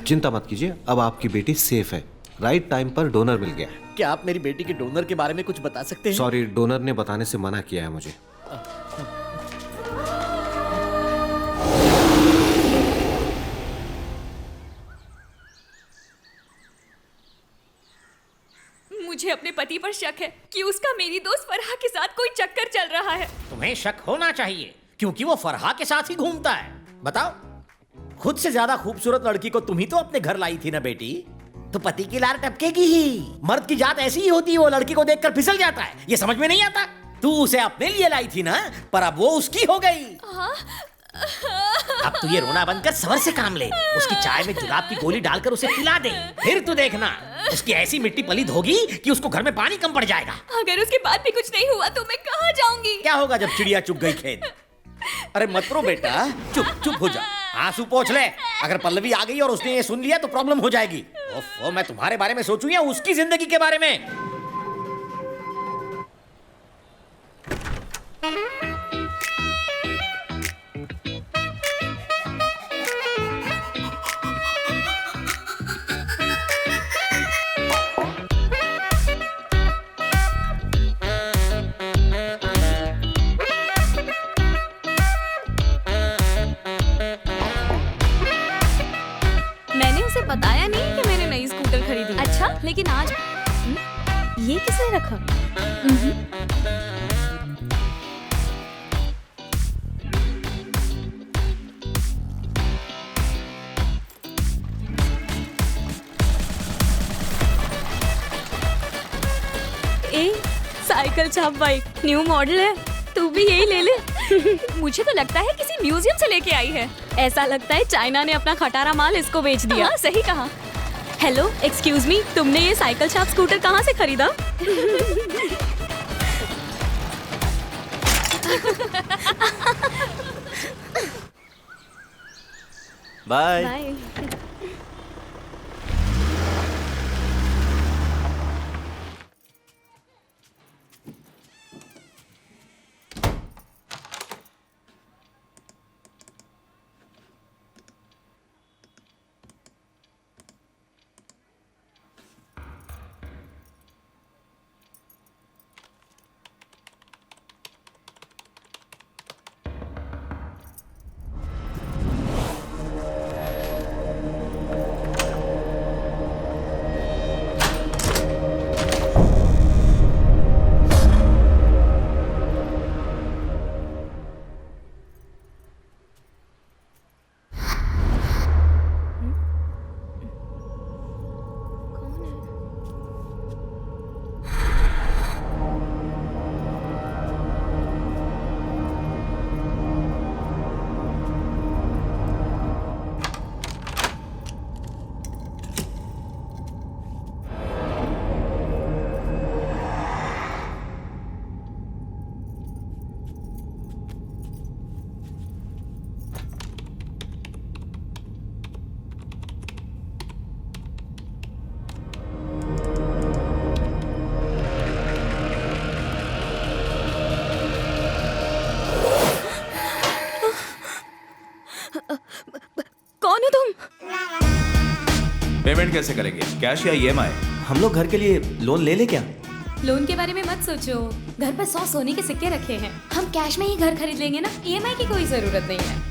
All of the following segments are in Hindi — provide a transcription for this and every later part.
चिंता मत कीजिए, अब आपकी बेटी सेफ है। राइट टाइम पर डोनर मिल गया है। क्या आप मेरी बेटी के डोनर के बारे में कुछ बता सकते हैं? सॉरी, डोनर ने बताने से मना किया है मुझे। मुझे अपने पति पर शक है कि उसका मेरी दोस्त फरहा के साथ कोई चक्कर चल रहा है। तुम्हें शक होना चाहिए क्योंकि वो फरहा के साथ ही घूमता है। बताओ, खुद से ज्यादा खूबसूरत लड़की को तुम ही तो अपने घर लाई थी ना बेटी, तो पति की लार टपकेगी ही। मर्द की जात ऐसी ही होती है, वो लड़की को देखकर फिसल जाता है। ये समझ में नहीं आता? तू उसे अपने लिए लाई थी ना, पर अब वो उसकी हो गई। अब तू ये रोना बंद कर, सबर से काम ले। उसकी चाय में जुलाब की गोली डालकर उसे पिला दे। फिर तू देखना, उसकी ऐसी मिट्टी पलीद होगी कि उसको घर में पानी कम पड़ जाएगा। अगर उसके बाद भी कुछ नहीं हुआ तो मैं कहाँ जाऊंगी? क्या होगा जब चिड़िया चुग गई खेत? अरे मत रो बेटा, चुप चुप हो जा, आंसू पोंछ ले। अगर पल्लवी आ गई और उसने ये सुन लिया तो प्रॉब्लम हो जाएगी। ओफो, मैं तुम्हारे बारे में सोचूं या उसकी जिंदगी के बारे में? मैंने उसे बताया नहीं कि मैंने नई स्कूटर खरीदी। अच्छा, लेकिन आज ये किसने रखा? ए, साइकिल छाप बाइक, न्यू मॉडल है, तू भी यही ले ले। मुझे तो लगता है किसी म्यूजियम से लेके आई है। ऐसा लगता है चाइना ने अपना खटारा माल इसको बेच दिया। हाँ, सही कहा। हेलो, एक्सक्यूज मी, तुमने ये साइकिल छाप स्कूटर कहाँ से खरीदा? बाय। बाय। कौन हो तुम? पेमेंट कैसे करेंगे, कैश या ईएमआई? हम लोग घर के लिए लोन ले ले क्या? लोन के बारे में मत सोचो, घर पर 100 सोने के सिक्के रखे हैं। हम कैश में ही घर खरीद लेंगे ना, ईएमआई की कोई जरूरत नहीं है।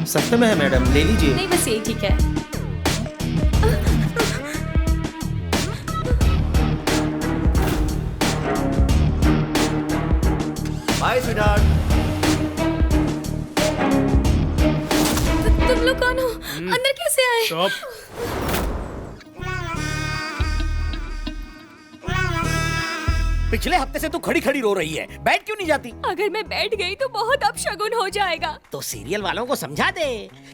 सस्ते में है मैडम, ले लीजिए। नहीं, बस यही ठीक है। Bye sweetheart. तुम लोग कौन हो? अंदर कैसे आए? पिछले हफ्ते से तू खड़ी खड़ी रो रही है, बैठ क्यों नहीं जाती? अगर मैं बैठ गई तो बहुत अपशगुन हो जाएगा। तो सीरियल वालों को समझा दे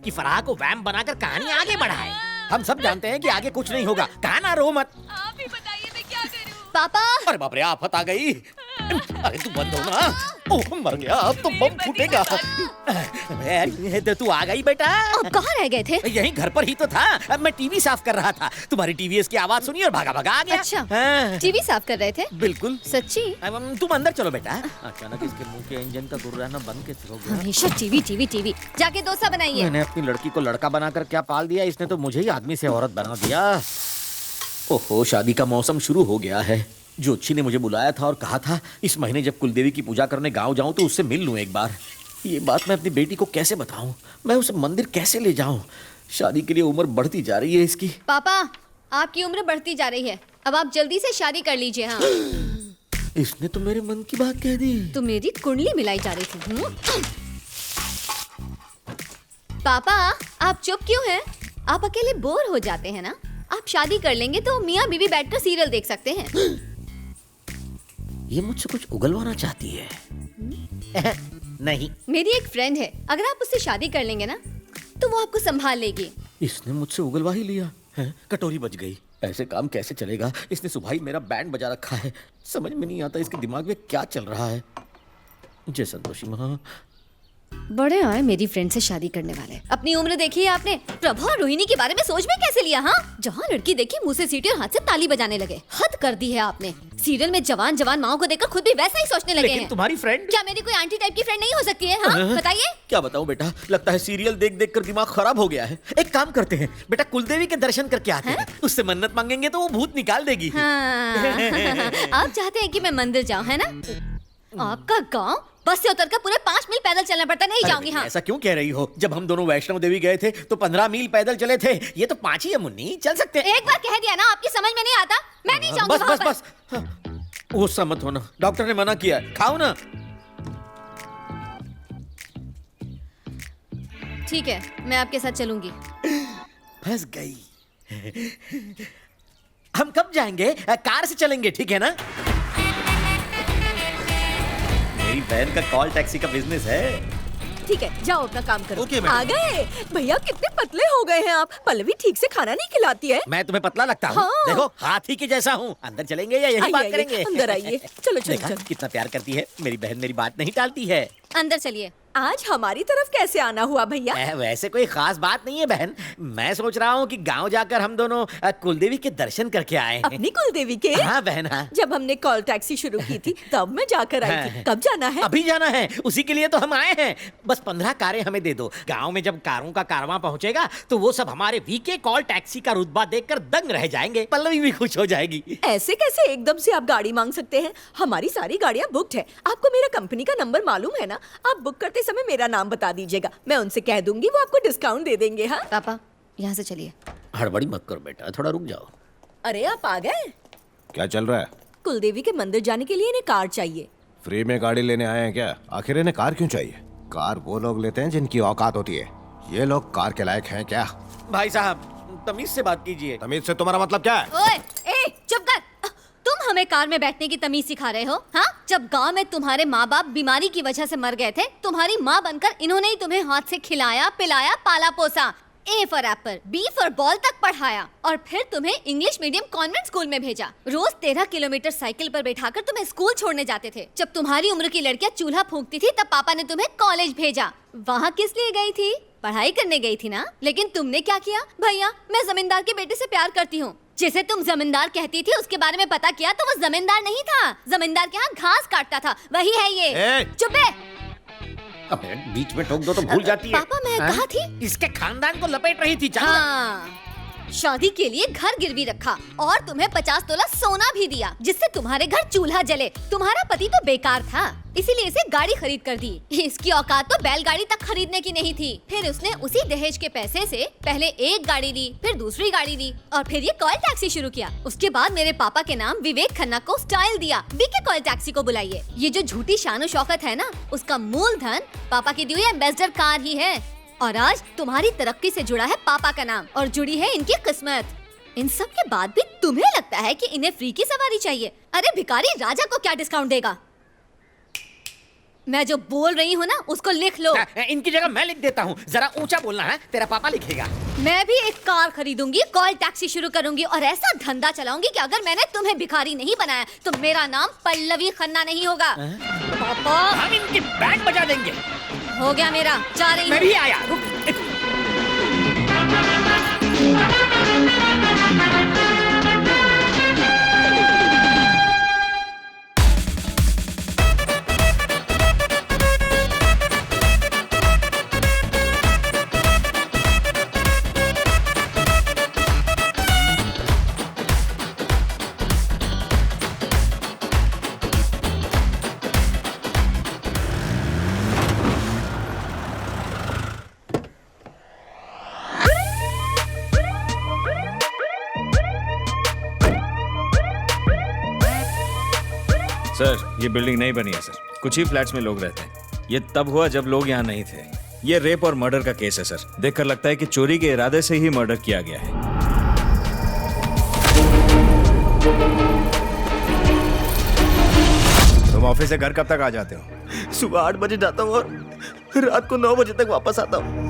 कि फराह को वैम्प बनाकर कहानी आगे बढ़ाए। हम सब जानते हैं कि आगे कुछ नहीं होगा, कहा ना रो मत। आप ही बताइए मैं क्या करूं? पापा, अरे बाप रे, आफत आ गई। अरे तू बंद हो ना। ओह मर गया, अब तो बम फूटेगा। अरे, तू आ गई बेटा। आप कहाँ रह गए थे? यहीं घर पर ही तो था। अब मैं टीवी साफ कर रहा था, तुम्हारी टीवीएस की आवाज सुनी और भागा भागा आ गया। अच्छा, हाँ। टीवी साफ कर रहे थे? बिल्कुल। सच्ची? अब तुम अंदर चलो बेटा। अचानक इसके मुंह के इंजन का गुर्राना बंद कैसे हो गया? हमेशा टीवी टीवी टीवी। जाके डोसा बनाइए। मैंने अपनी लड़की को लड़का बनाकर क्या पाल दिया, इसने तो मुझे ही आदमी से औरत बना दिया। ओहो, शादी का मौसम शुरू हो गया है। ज्योतिषी ने मुझे बुलाया था और कहा था इस महीने जब कुलदेवी की पूजा करने गांव जाऊं तो उससे मिल लूं एक बार। ये बात मैं अपनी बेटी को कैसे बताऊं? मैं उसे मंदिर कैसे ले जाऊं? शादी के लिए उम्र बढ़ती जा रही है इसकी। पापा, आपकी उम्र बढ़ती जा रही है, अब आप जल्दी से शादी कर लीजिए। हाँ, इसने तो मेरे मन की बात कह दी। तो मेरी कुंडली मिलाई जा रही थी। पापा, आप चुप क्यों हैं? आप अकेले बोर हो जाते हैं ना? आप शादी कर लेंगे तो मियाँ बीवी बैठकर सीरियल देख सकते हैं। ये मुझसे कुछ उगलवाना चाहती है। नहीं, मेरी एक फ्रेंड है, अगर आप उससे शादी कर लेंगे ना तो वो आपको संभाल लेगी। इसने मुझसे उगलवा ही लिया है। कटोरी बच गई। ऐसे काम कैसे चलेगा? इसने सुबह ही मेरा बैंड बजा रखा है। समझ में नहीं आता इसके दिमाग में क्या चल रहा है। जय संतोषी माँ। बड़े आए मेरी फ्रेंड से शादी करने वाले। अपनी उम्र देखी है आपने? प्रभा और रोहिणी के बारे में सोच में कैसे लिया? हाँ, जहाँ लड़की देखी मुंह से सीटी और हाथ से ताली बजाने लगे। हद कर दी है आपने। सीरियल में जवान जवान माओ को देखकर खुद भी वैसा ही सोचने लगे लेकिन हैं। तुम्हारी फ्रेंड क्या मेरी कोई आंटी टाइप की फ्रेंड नहीं हो सकती है? हाँ, बताइए। क्या बताऊं बेटा, लगता है सीरियल देख देख कर दिमाग खराब हो गया है। एक काम करते हैं बेटा, कुलदेवी के दर्शन करके आते हैं। उससे मन्नत मांगेंगे तो वो भूत निकाल देगी। हाँ। आप चाहते हैं कि मैं मंदिर जाऊँ, है ना? आपका गांव बस से उतरकर पूरे 5 मील पैदल चलना पड़ता। नहीं जाऊंगी। हाँ, ऐसा क्यों कह रही हो? जब हम दोनों वैष्णो देवी गए थे तो 15 मील पैदल चले थे। ये तो 5 ही है मुन्नी, चल सकते हैं। एक बार कह दिया ना, आपकी समझ में नहीं आता। मैं नहीं जाऊंगी बस वहाँ बस पर। बस हाँ, गुस्सा मत होना, डॉक्टर ने मना किया है। खाओ ना। ठीक है, मैं आपके साथ चलूंगी। फंस गई। हम कब जाएंगे? कार से चलेंगे, ठीक है ना? मेरी बहन का कॉल टैक्सी का बिजनेस है। ठीक है, जाओ अपना काम करो। Okay, madam. आ गए भैया, कितने पतले हो गए हैं आप। पल्लवी ठीक से खाना नहीं खिलाती है। मैं तुम्हें पतला लगता हूँ? हाँ। देखो, हाथी के जैसा हूँ। अंदर चलेंगे या यही आइए, बात आइए, करेंगे? अंदर आइए। चलो, चलो, देखा चलो। कितना प्यार करती है मेरी बहन, मेरी बात नहीं टालती है। अंदर चलिए। आज हमारी तरफ कैसे आना हुआ भैया? वैसे कोई खास बात नहीं है बहन। मैं सोच रहा हूँ कि गांव जाकर हम दोनों कुलदेवी के दर्शन करके आए। अपनी कुलदेवी के? हाँ बहन, हाँ। जब हमने कॉल टैक्सी शुरू की थी तब मैं जाकर आई थी। कब जाना है? अभी जाना है, उसी के लिए तो हम आए हैं। बस 15 कारें हमें दे दो। गांव में जब कारों का कारवां पहुंचेगा तो वो सब हमारे वीके कॉल टैक्सी का रुतबा देखकर दंग रह जाएंगे। पल्लवी भी खुश हो जाएगी। ऐसे कैसे एकदम से आप गाड़ी मांग सकते हैं? हमारी सारी गाड़ियाँ बुकड है। आपको मेरा कंपनी का नंबर मालूम है ना? आप बुक करते समय मेरा नाम बता दीजिएगा, मैं उनसे कह दूंगी, वो आपको डिस्काउंट दे देंगे। हाँ पापा, यहाँ से चलिए। हड़बड़ी मत करो बेटा, थोड़ा रुक जाओ। अरे आप आ गए? क्या चल रहा है? कुलदेवी के मंदिर जाने के लिए इन्हें कार चाहिए। फ्री में गाड़ी लेने आए हैं क्या? आखिर इन्हें कार क्यों चाहिए? कार वो लोग लेते हैं जिनकी औकात होती है। ये लोग कार के लायक हैं क्या? भाई साहब, तमीज से बात कीजिए। तमीज से तुम्हारा मतलब क्या है? ओए, ए, चुप कर। तुम हमें कार में बैठने की तमीज सिखा रहे हो? हाँ, जब गांव में तुम्हारे माँ बाप बीमारी की वजह से मर गए थे, तुम्हारी माँ बनकर इन्होंने ही तुम्हें हाथ से खिलाया, पिलाया, पाला पोसा। A for apple, B for ball तक पढ़ाया और फिर तुम्हें इंग्लिश मीडियम कॉन्वेंट स्कूल में भेजा। रोज 13 किलोमीटर साइकिल पर बैठाकर तुम्हें स्कूल छोड़ने जाते थे। जब तुम्हारी उम्र की लड़कियां चूल्हा फूंकती थी तब पापा ने तुम्हें कॉलेज भेजा। वहाँ किस लिए गई थी? पढ़ाई करने गई थी ना? लेकिन तुमने क्या किया? भैया, मैं जमींदार के बेटे से प्यार करती हूँ। जिसे तुम जमींदार कहती थी उसके बारे में पता किया तो वो जमींदार नहीं था, जमींदार के यहाँ घास काटता था। वही है ये। चुप है। अबे, बीच में टोक दो तो भूल जाती है। पापा, मैं हाँ? कहाँ थी? इसके खानदान को लपेट रही थी। चल। हाँ, शादी के लिए घर गिरवी रखा और तुम्हें 50 तोला सोना भी दिया जिससे तुम्हारे घर चूल्हा जले। तुम्हारा पति तो बेकार था, इसीलिए इसे गाड़ी खरीद कर दी। इसकी औकात तो बैलगाड़ी तक खरीदने की नहीं थी। फिर उसने उसी दहेज के पैसे से पहले एक गाड़ी ली, फिर दूसरी गाड़ी ली और फिर ये कॉल टैक्सी शुरू किया। उसके बाद मेरे पापा के नाम विवेक खन्ना को स्टाइल दिया। वीके कॉल टैक्सी को बुलाइए। ये जो झूठी शानो शौकत है ना, उसका मूलधन पापा की दी हुई एम्बेसडर कार ही है। और आज तुम्हारी तरक्की से जुड़ा है पापा का नाम और जुड़ी है इनकी किस्मत। इन सब के बाद भी तुम्हें लगता है कि इन्हें फ्री की सवारी चाहिए? अरे भिखारी राजा को क्या डिस्काउंट देगा? मैं जो बोल रही हूँ ना उसको लिख लो। इनकी जगह मैं लिख देता हूँ। जरा ऊंचा बोलना है, तेरा पापा लिखेगा। मैं भी एक कार खरीदूंगी, कॉल टैक्सी शुरू करूंगी और ऐसा धंधा चलाऊंगी कि अगर मैंने तुम्हें भिखारी नहीं बनाया तो मेरा नाम पल्लवी खन्ना नहीं होगा। पापा हम इनकी बैंड बजा देंगे। हो गया मेरा, जा रही मैं हूँ। भी आया, रुक। सर ये बिल्डिंग नहीं बनी है सर, कुछ ही फ्लैट्स में लोग रहते हैं। ये तब हुआ जब लोग यहाँ नहीं थे। ये रेप और मर्डर का केस है सर। देखकर लगता है कि चोरी के इरादे से ही मर्डर किया गया है। तुम ऑफिस से घर कब तक आ जाते हो? सुबह 8 बजे जाता हूँ और रात को 9 बजे तक वापस आता हूँ।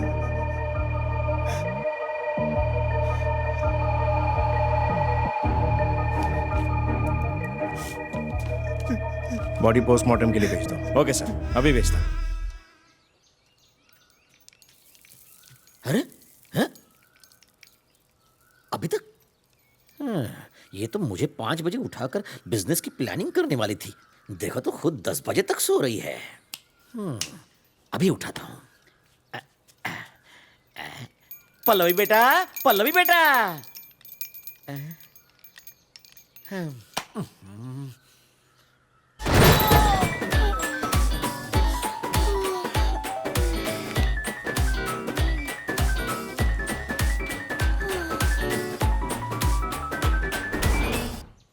बॉडी पोस्टमार्टम के लिए भेज दो। ओके सर, अभी भेजता हूँ। अरे हैं? अभी तक? ये तो मुझे 5 बजे उठाकर बिजनेस की प्लानिंग करने वाली थी। देखो तो खुद 10 बजे तक सो रही है। अभी उठाता हूँ। पल्लवी बेटा, पल्लवी बेटा।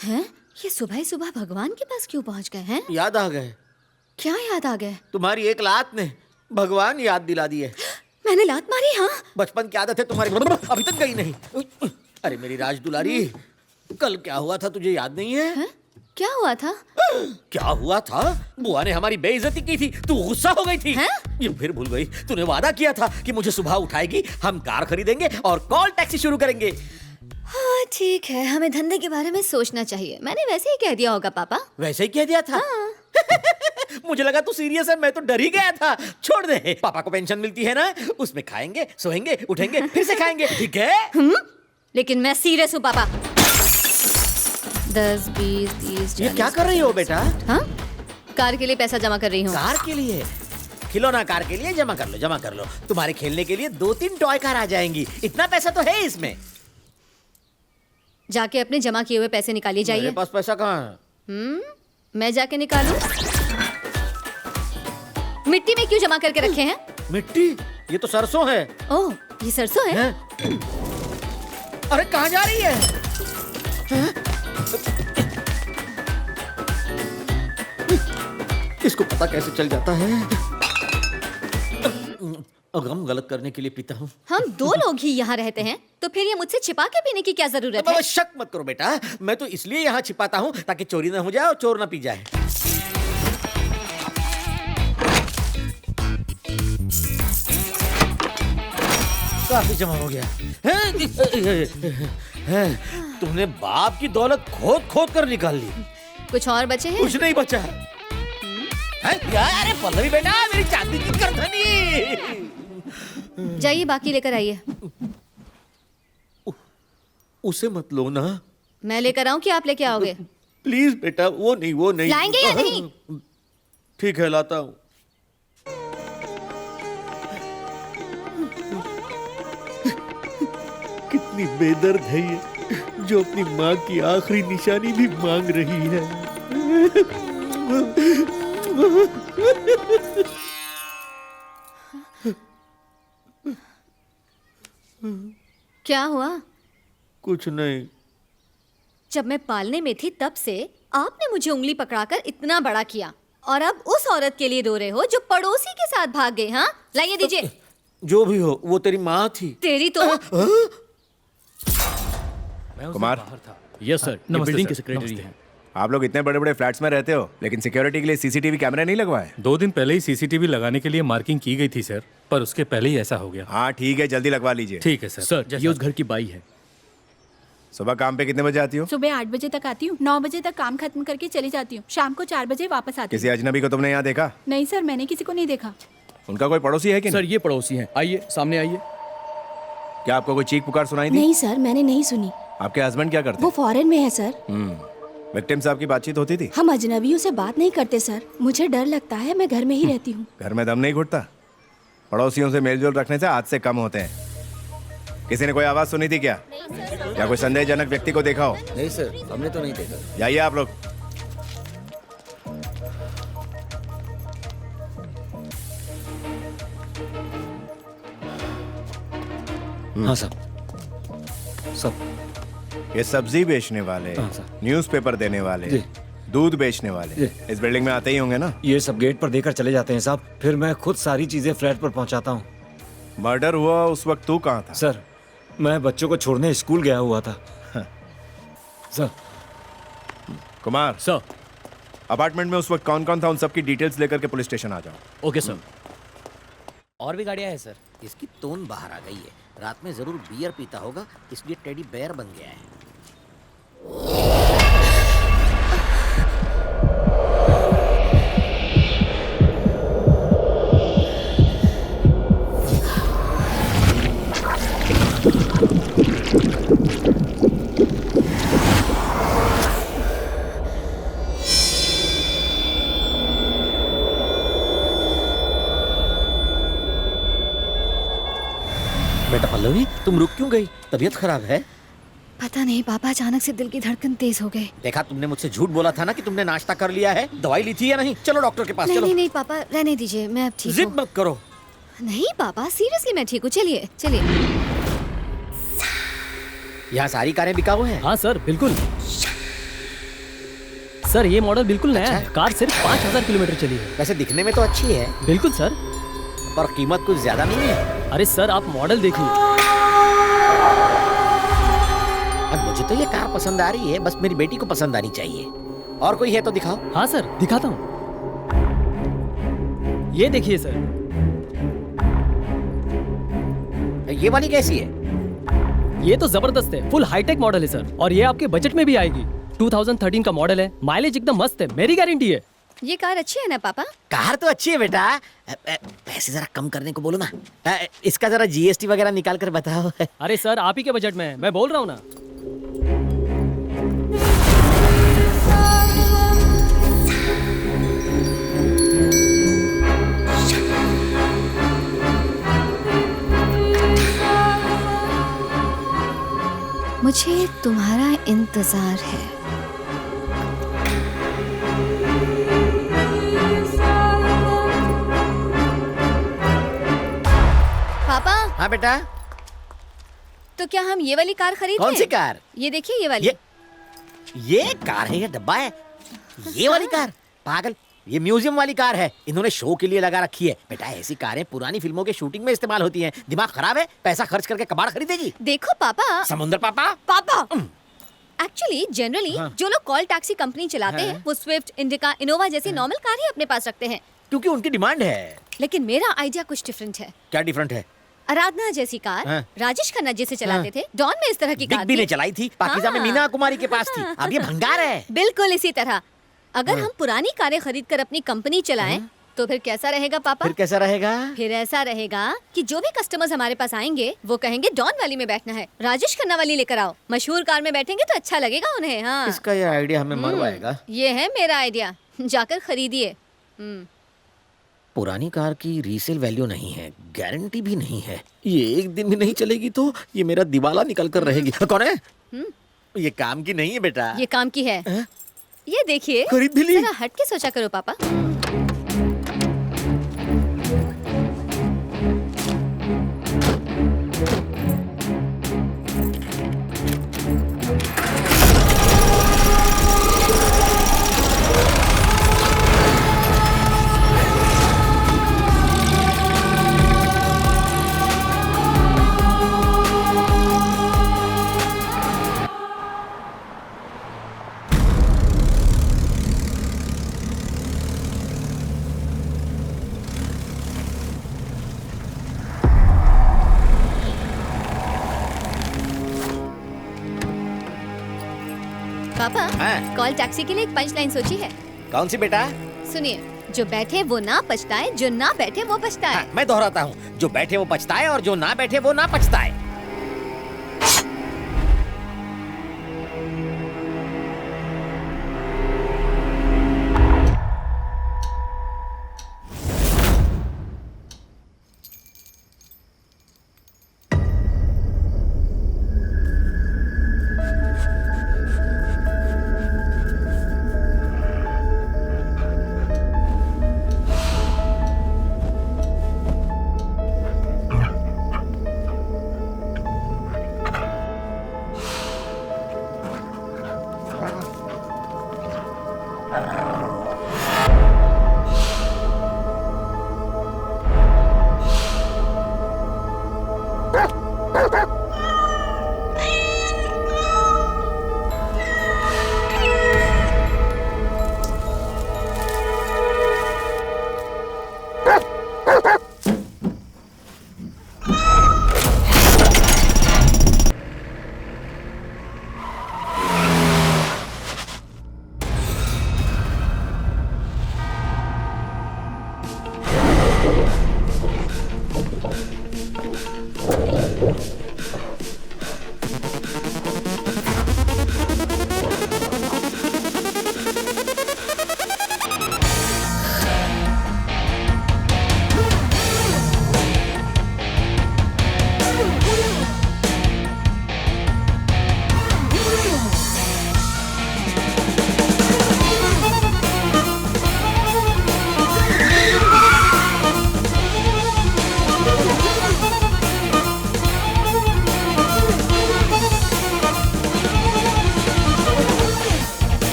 हैं? ये सुबह ही सुबह भगवान के पास क्यों पहुंच गए हैं? याद आ गए। क्या याद आ गए? तुम्हारी एक लात ने भगवान याद दिला दिए। मैंने लात मारी? हाँ। बचपन की आदत है तुम्हारी, अभी तक गई नहीं। अरे मेरी राज दुलारी, कल क्या हुआ था तुझे याद नहीं है? हैं? क्या हुआ था? क्या हुआ था? बुआ ने हमारी बेइज्जती की थी, तू गुस्सा हो गई थी। हैं? ये फिर भूल गई। तूने वादा किया था कि मुझे सुबह उठाएगी, हम कार खरीदेंगे और कॉल टैक्सी शुरू करेंगे। हाँ ठीक है, हमें धंधे के बारे में सोचना चाहिए। मैंने वैसे ही कह दिया होगा पापा। वैसे ही कह दिया था? मुझे लगा तू सीरियस है, मैं तो डर ही गया था। छोड़ दे, पापा को पेंशन मिलती है ना, उसमें खाएंगे, सोएंगे, उठेंगे, फिर से खाएंगे, ठीक है? लेकिन मैं सीरियस हूँ पापा। 10, 20, 30, ये क्या कर रही हो बेटा? हाँ? कार के लिए पैसा जमा कर रही हूँ। कार के लिए? खिलौना कार के लिए जमा कर लो, जमा कर लो। तुम्हारे खेलने के लिए 2-3 टॉय कार आ जाएंगी। इतना पैसा तो है इसमें। जाके अपने जमा किए हुए पैसे निकालिए जाइए। मेरे पास पैसा कहाँ है? मैं जाके निकालूं? मिट्टी में क्यों जमा करके रखे हैं? मिट्टी? ये तो सरसों है। ओह, ये सरसों है? हैं? अरे कहाँ जा रही है? हैं? इसको पता कैसे चल जाता है? गम गलत करने के लिए पीता हूँ। हम 2 लोग ही यहाँ रहते हैं, तो फिर ये मुझसे छिपा के पीने की क्या जरूरत है? शक मत करो बेटा, मैं तो इसलिए यहाँ छिपाता हूँ ताकि चोरी ना हो जाए और चोर ना पी जाए। काफी जमा हो गया। तुमने बाप की दौलत खोद खोद कर निकाल ली। कुछ और बचे हैं? कुछ नहीं बचा। यार पल्लवी बेटा, मेरी चांदी की करधनी। जाइए बाकी लेकर आइए। उसे मत लो ना। मैं लेकर आऊं कि आप लेके आओगे? प्लीज बेटा, वो नहीं। लाएंगे या नहीं? ठीक है, लाता हूँ। कितनी बेदर्द है ये, जो अपनी माँ की आखिरी निशानी भी मांग रही है। क्या हुआ? कुछ नहीं। जब मैं पालने में थी तब से आपने मुझे उंगली पकड़ाकर इतना बड़ा किया, और अब उस औरत के लिए रो रहे हो जो पड़ोसी के साथ भाग गई। हाँ, लाइए दीजिए। जो भी हो, वो तेरी माँ थी। तेरी तो कुमार, यस सर, बिल्डिंग के सेक्रेटरी हैं। आप लोग इतने बड़े बड़े फ्लैट्स में रहते हो, लेकिन सिक्योरिटी के लिए सीसीटीवी कैमरे नहीं लगवाए? 2 दिन पहले ही सीसीटीवी लगाने के लिए मार्किंग की गई थी सर, पर उसके पहले ही ऐसा हो गया। हाँ ठीक है, जल्दी लगवा लीजिए। ठीक है सर। सर ये उस घर की बाई है। सुबह काम पे कितने बजे आती हो? सुबह 8 बजे तक आती हूँ, 9 बजे तक काम खत्म करके चली जाती हूँ, शाम को 4 बजे वापस आती हूँ। किसी अजनबी को तुमने यहाँ देखा? नहीं सर, मैंने किसी को नहीं देखा। उनका कोई पड़ोसी है कि सर नहीं? ये पड़ोसी हैं, आइए सामने आइए। क्या आपको कोई चीख पुकार सुनाई दी? नहीं सर, मैंने नहीं सुनी। आपके हस्बैंड क्या करते वो फॉरेन में है सर। विक्टिम साहब की बातचीत होती थी? हम अजनबियों से बात नहीं करते सर, मुझे डर लगता है, मैं घर में ही रहती हूँ। घर में दम नहीं घुटता? पड़ोसियों से मेलजोल रखने से हादसे कम होते हैं। किसी ने कोई आवाज सुनी थी क्या? या कोई संदेहजनक व्यक्ति को देखा हो? नहीं सर, हमने तो नहीं देखा। जाइए आप लोग। हाँ साहब, सब ये सब्जी बेचने वाले, न्यूज़पेपर देने वाले, दूध बेचने वाले इस बिल्डिंग में आते ही होंगे ना? ये सब गेट पर देकर चले जाते हैं साहब, फिर मैं खुद सारी चीजें फ्लैट पर पहुंचाता हूँ। मर्डर हुआ उस वक्त तू कहाँ था? सर मैं बच्चों को छोड़ने स्कूल गया हुआ था। सर। कुमार सर। अपार्टमेंट में उस वक्त कौन कौन था, उन सबकी डिटेल्स लेकर के पुलिस स्टेशन आ जाओ। Okay sir. और भी गाड़ियां हैं सर। इसकी तोन बाहर आ गई है, रात में जरूर बियर पीता होगा, इसलिए टेडी बेयर बन गया है। बेटा पल्लवी, तुम रुक क्यों गई? तबीयत खराब है? पता नहीं पापा, अचानक से दिल की धड़कन तेज हो गई। देखा, तुमने मुझसे झूठ बोला था ना कि तुमने नाश्ता कर लिया है। दवाई ली थी या नहीं? चलो डॉक्टर के पास। नहीं चलो। नहीं नहीं पापा, रहने दीजिए, मैं अब ठीक जिद हूँ। मत करो। नहीं पापा, सीरियसली मैं ठीक हूँ। चलिए चलिए। यहाँ सारी कारें बिकाऊ हैं। हाँ सर बिल्कुल। सर ये मॉडल बिल्कुल नया है, कार सिर्फ 5000 किलोमीटर चली है। वैसे दिखने में तो अच्छी है। बिल्कुल सर। पर कीमत कुछ ज्यादा नहीं है। अरे सर आप मॉडल देखिए। अब मुझे तो ये कार पसंद आ रही है, बस मेरी बेटी को पसंद आनी चाहिए। और कोई है तो दिखाओ। हाँ सर दिखाता हूँ, ये देखिए सर। ये वाली कैसी है? ये तो जबरदस्त है, फुल हाईटेक मॉडल है सर, और ये आपके बजट में भी आएगी। 2013 का मॉडल है, माइलेज एकदम मस्त है, मेरी गारंटी है। ये कार अच्छी है ना पापा? कार तो अच्छी है बेटा, पैसे जरा कम करने को बोलो ना। इसका जरा जीएसटी वगैरह निकाल कर बताओ। अरे सर आप ही के बजट में है, मैं बोल रहा हूँ ना। मुझे तुम्हारा इंतजार है। पापा। हाँ बेटा। तो क्या हम ये वाली कार खरीदें? कौन सी कार? ये देखिए, ये वाली। ये कार है या डब्बा है? ये वाली कार? पागल, ये म्यूजियम वाली कार है, इन्होंने शो के लिए लगा रखी है। बेटा ऐसी कारें पुरानी फिल्मों के शूटिंग में इस्तेमाल होती हैं। दिमाग खराब है? पैसा खर्च करके कबाड़ खरीदेगी? देखो पापा। समुंदर पापा। पापा एक्चुअली जनरली जो लोग कॉल टैक्सी कंपनी चलाते हैं वो स्विफ्ट, इंडिका, इनोवा जैसी नॉर्मल कार ही अपने पास रखते हैं, क्योंकि उनकी डिमांड है। लेकिन मेरा आइडिया कुछ डिफरेंट है। क्या डिफरेंट है? आराधना जैसी कार राजेश खन्ना जैसे चलाते थे, डॉन में इस तरह की कार बिग बी ने चलाई थी, पाकिज़ा में मीना कुमारी के पास थी, अब ये भंगार है। बिल्कुल इसी तरह अगर हम पुरानी कारें खरीद कर अपनी कंपनी चलाएं तो फिर कैसा रहेगा पापा? फिर कैसा रहेगा? फिर ऐसा रहेगा कि जो भी कस्टमर्स हमारे पास आएंगे वो कहेंगे डॉन वाली में बैठना है, राजेश खन्ना वाली लेकर आओ। मशहूर कार में बैठेंगे तो अच्छा लगेगा उन्हें। हाँ, इसका ये आइडिया हमें मरवाएगा। ये है मेरा आइडिया, जाकर खरीदिए। पुरानी कार की रीसेल वैल्यू नहीं है, गारंटी भी नहीं है। ये एक दिन भी नहीं चलेगी तो ये मेरा दिवाला निकल कर रहेगी। कौन है? ये काम की नहीं है बेटा। ये काम की है। ये देखिए, खरीद भी ली। जरा हट के सोचा करो पापा। पापा हाँ? कॉल टैक्सी के लिए एक पंच लाइन सोची है। कौन सी बेटा? सुनिए, जो बैठे वो ना पछताए, जो ना बैठे वो पछताए। हाँ, मैं दोहराता हूँ, जो बैठे वो पछताए और जो ना बैठे वो ना पछताए।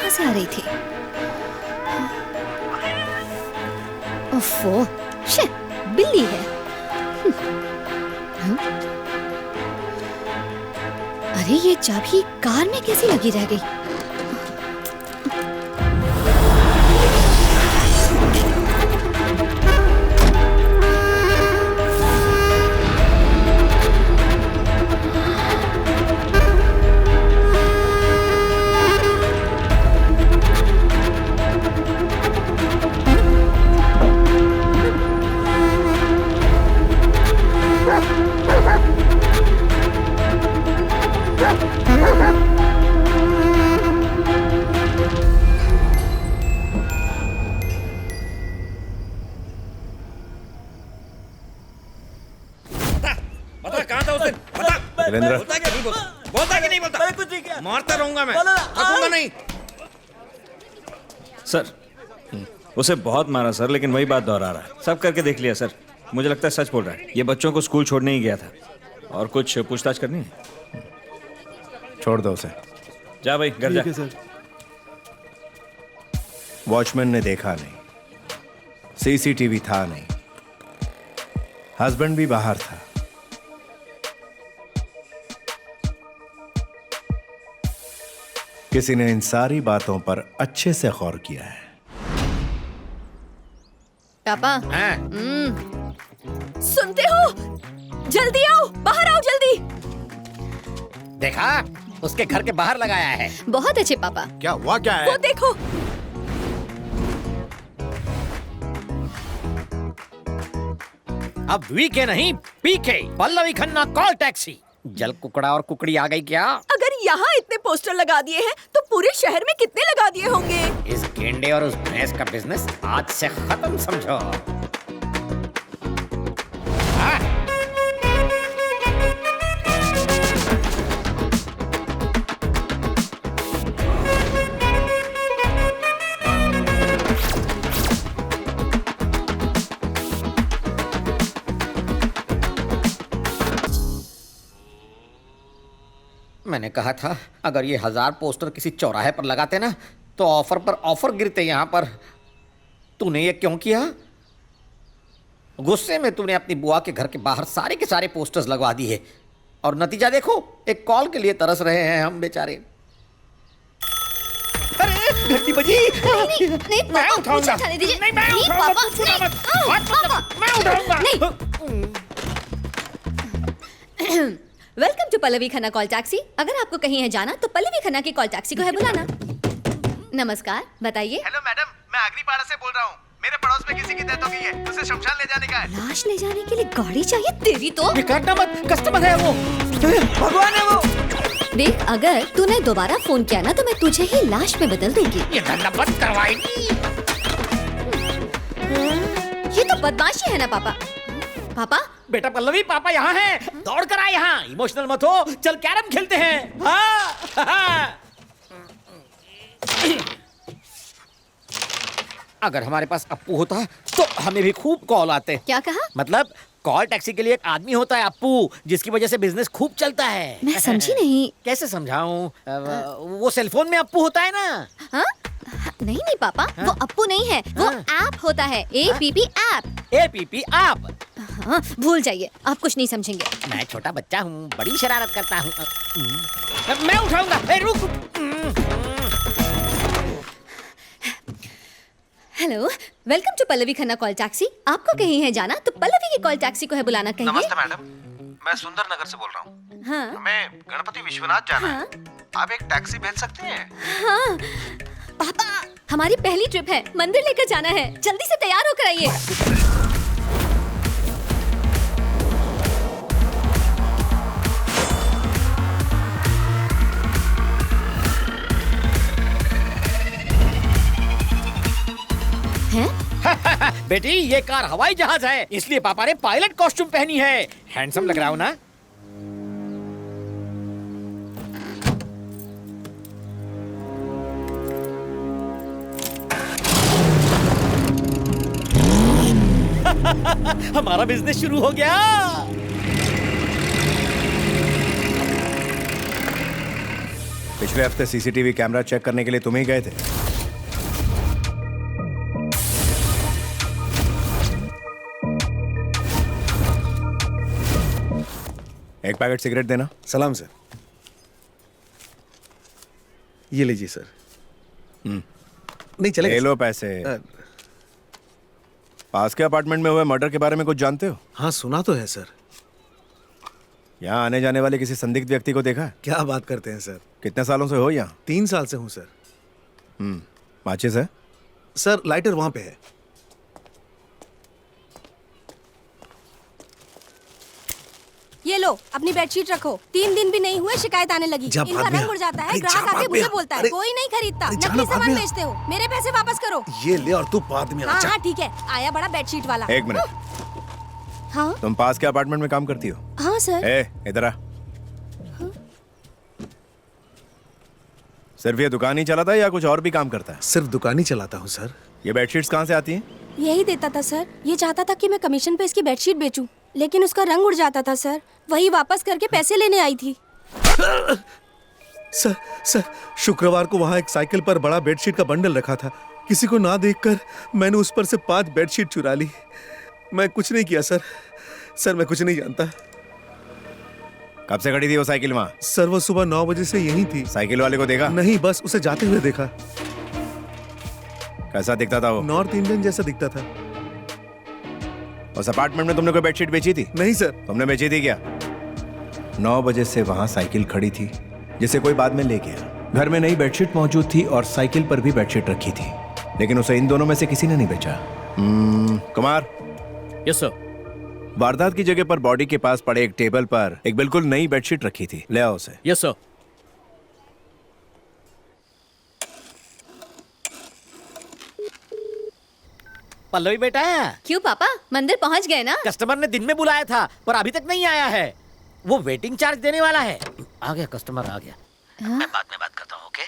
से आ रही थी। ओफो, शे, बिल्ली है। अरे ये चाबी कार में कैसी लगी रह गई? वीरेंद्र, बोलता कि नहीं बोलता? मैं कुछ नहीं किया। मारता रहूंगा मैं, थकूंगा नहीं। सर, उसे बहुत मारा सर, लेकिन वही बात दोहरा रहा है। सब करके देख लिया सर, मुझे लगता है सच बोल रहा है। ये बच्चों को स्कूल छोड़ने ही गया था। और कुछ पूछताछ करनी है? छोड़ दो उसे। जा भाई, घर जा। सर। वॉचमैन ने देखा नहीं, सीसीटीवी था नहीं, हस्बैंड भी बाहर था। किसी ने इन सारी बातों पर अच्छे से गौर किया है। पापा, सुनते हो? जल्दी आओ, बाहर आओ जल्दी। देखा, उसके घर के बाहर लगाया है। बहुत अच्छे पापा। क्या हुआ, क्या है? वो देखो। अब वीके नहीं, PK. Pallavi Khanna call taxi. जल कुकड़ा और कुकड़ी आ गई क्या? अगर यहाँ इतने पोस्टर लगा दिए हैं तो पूरे शहर में कितने लगा दिए होंगे? इस गेंडे और उस भैंस का बिजनेस आज से खत्म समझो। मैंने कहा था अगर ये 1000 पोस्टर किसी चौराहे पर लगाते ना तो ऑफर पर ऑफर गिरते यहाँ पर। तूने ये क्यों किया? गुस्से में तूने अपनी बुआ के घर के बाहर सारे के सारे पोस्टर्स लगवा दिए और नतीजा देखो, एक कॉल के लिए तरस रहे हैं हम बेचारे। अरे घंटी बजी। नहीं मैं उठाऊंगा। उठाने दीजिए। नहीं, मैं नहीं, उठाऊंगा। पापा, तू छूना नहीं, मत। हाथ मत पापा। कर। मैं उठाऊंगा। Welcome to Pallavi Khanna call taxi. अगर आपको कहीं है जाना तो पल्लवी खन्ना की कॉल टैक्सी को है बुलाना। नमस्कार, बताइए। हेलो मैडम, मैं अग्निपाड़ा से बोल रहा हूँ। मेरे पड़ोस में किसी की डेथ हो गई है, उसे शमशान ले जाने का है। लाश ले जाने के लिए गाड़ी चाहिए तेरी तो। ये काटना मत, कस्टमर है वो। भगवान है वो। देख, अगर तूने दोबारा फोन किया ना तो मैं तुझे ही लाश में बदल दूंगी। ये धंधा बंद करवाएगी। ये तो बदमाशी है ना पापा। पापा बेटा पल्लवी, पापा यहाँ हैं। दौड़ कर आ यहाँ। इमोशनल मत हो, चल कैरम खेलते हैं। हाँ। अगर हमारे पास अप्पू होता तो हमें भी खूब कॉल आते। क्या कहा? मतलब कॉल टैक्सी के लिए एक आदमी होता है अप्पू, जिसकी वजह से बिजनेस खूब चलता है। मैं समझी नहीं। कैसे समझाऊं? वो सेलफोन में अप्पू होता है ना। हाँ? नहीं नहीं पापा, वो अप्पू नहीं है, वो ऐप होता है। APP app. APP app. हाँ, भूल जाइए, आप कुछ नहीं समझेंगे। मैं छोटा बच्चा हूँ, बड़ी शरारत करता हूँ। मैं उठाऊंगा। ए, रुक। Hello, welcome to Pallavi Khanna call taxi. आपको कहीं है जाना तो पल्लवी की कॉल टैक्सी को है बुलाना। कहिए। नमस्ते मैडम, मैं सुंदर नगर से बोल रहा हूँ। हाँ हमें गणपति विश्वनाथ जाना है। आप एक टैक्सी भेज सकती हैं? हाँ पापा, हमारी पहली ट्रिप है, मंदिर लेकर जाना है। जल्दी से तैयार होकर आइए। बेटी, ये कार हवाई जहाज है, इसलिए पापा ने पायलट कॉस्ट्यूम पहनी है। हैंडसम लग रहा हूँ ना? हमारा बिजनेस शुरू हो गया। पिछले हफ्ते सीसीटीवी कैमरा चेक करने के लिए तुम ही गए थे। एक पैकेट सिगरेट देना। सलाम सर। ये लीजिए सर। नहीं चलेगा। ले लो पैसे। पास के अपार्टमेंट में हुए मर्डर के बारे में कुछ जानते हो? हाँ, सुना तो है सर। यहाँ आने जाने वाले किसी संदिग्ध व्यक्ति को देखा? क्या बात करते हैं सर। कितने सालों से हो यहाँ? 3 साल से हूँ सर। माचिस है? सर लाइटर वहां पे है। ये लो, अपनी बेडशीट रखो। 3 दिन भी नहीं हुए शिकायत आने लगी। जा इनका भाग गया। रंग उड़ जाता है, अरे ग्राहक जा आके भाग मुझे गया। बोलता है अरे, कोई नहीं खरीदता, अरे जाना नकली भाग सामान गया। बेचते हो। मेरे पैसे वापस करो। ये ले और तू बाद में आ हाँ जा। हाँ ठीक है, आया बड़ा बेडशीट वाला। एक मिनट, हाँ तुम पास के अपार्टमेंट में काम करती हो? हाँ सर। ए, इधर आ। सिर्फ ये दुकान ही चलाता है या कुछ और भी काम करता है? सिर्फ दुकान ही चलाता हूँ सर। ये बेडशीट्स कहाँ से आती हैं? यही देता था सर। ये चाहता था कि मैं कमीशन पे इसकी बेडशीट बेचूं, लेकिन उसका रंग उड़ जाता था सर। वही वापस करके पैसे लेने आई थी। सर शुक्रवार को वहाँ एक साइकिल पर बड़ा बेडशीट का बंडल रखा था। किसी को ना देखकर मैंने उस पर से 5 बेडशीट चुरा ली। मैं कुछ नहीं किया सर। सर मैं कुछ नहीं जानता। कब से खड़ी थी वो साइकिल वहाँ? सर वो सुबह 9 बजे से यहीं थी। साइकिल वाले को देखा? नहीं, बस उसे जाते हुए देखा। कैसा दिखता था वो? नॉर्थ इंडियन जैसा दिखता था। उस अपार्टमेंट में तुमने कोई बेडशीट बेची थी? नहीं सर। तुमने बेची थी क्या? 9 बजे से वहां साइकिल खड़ी थी जिसे कोई बाद में ले गया। घर में नई बेडशीट मौजूद थी और साइकिल पर भी बेडशीट रखी थी, लेकिन उसे इन दोनों में से किसी ने नहीं बेचा। कुमार। Yes sir. वारदात की जगह पर बॉडी के पास पड़े एक टेबल पर एक बिल्कुल नई बेडशीट रखी थी। ले आओ उसे। Yes sir. पल्लवी बेटा। क्यों पापा, मंदिर पहुंच गए ना? कस्टमर ने दिन में बुलाया था पर अभी तक नहीं आया है। वो वेटिंग चार्ज देने वाला है। आ गया, कस्टमर आ गया। मैं बाद में बात करता हूँ। ओके?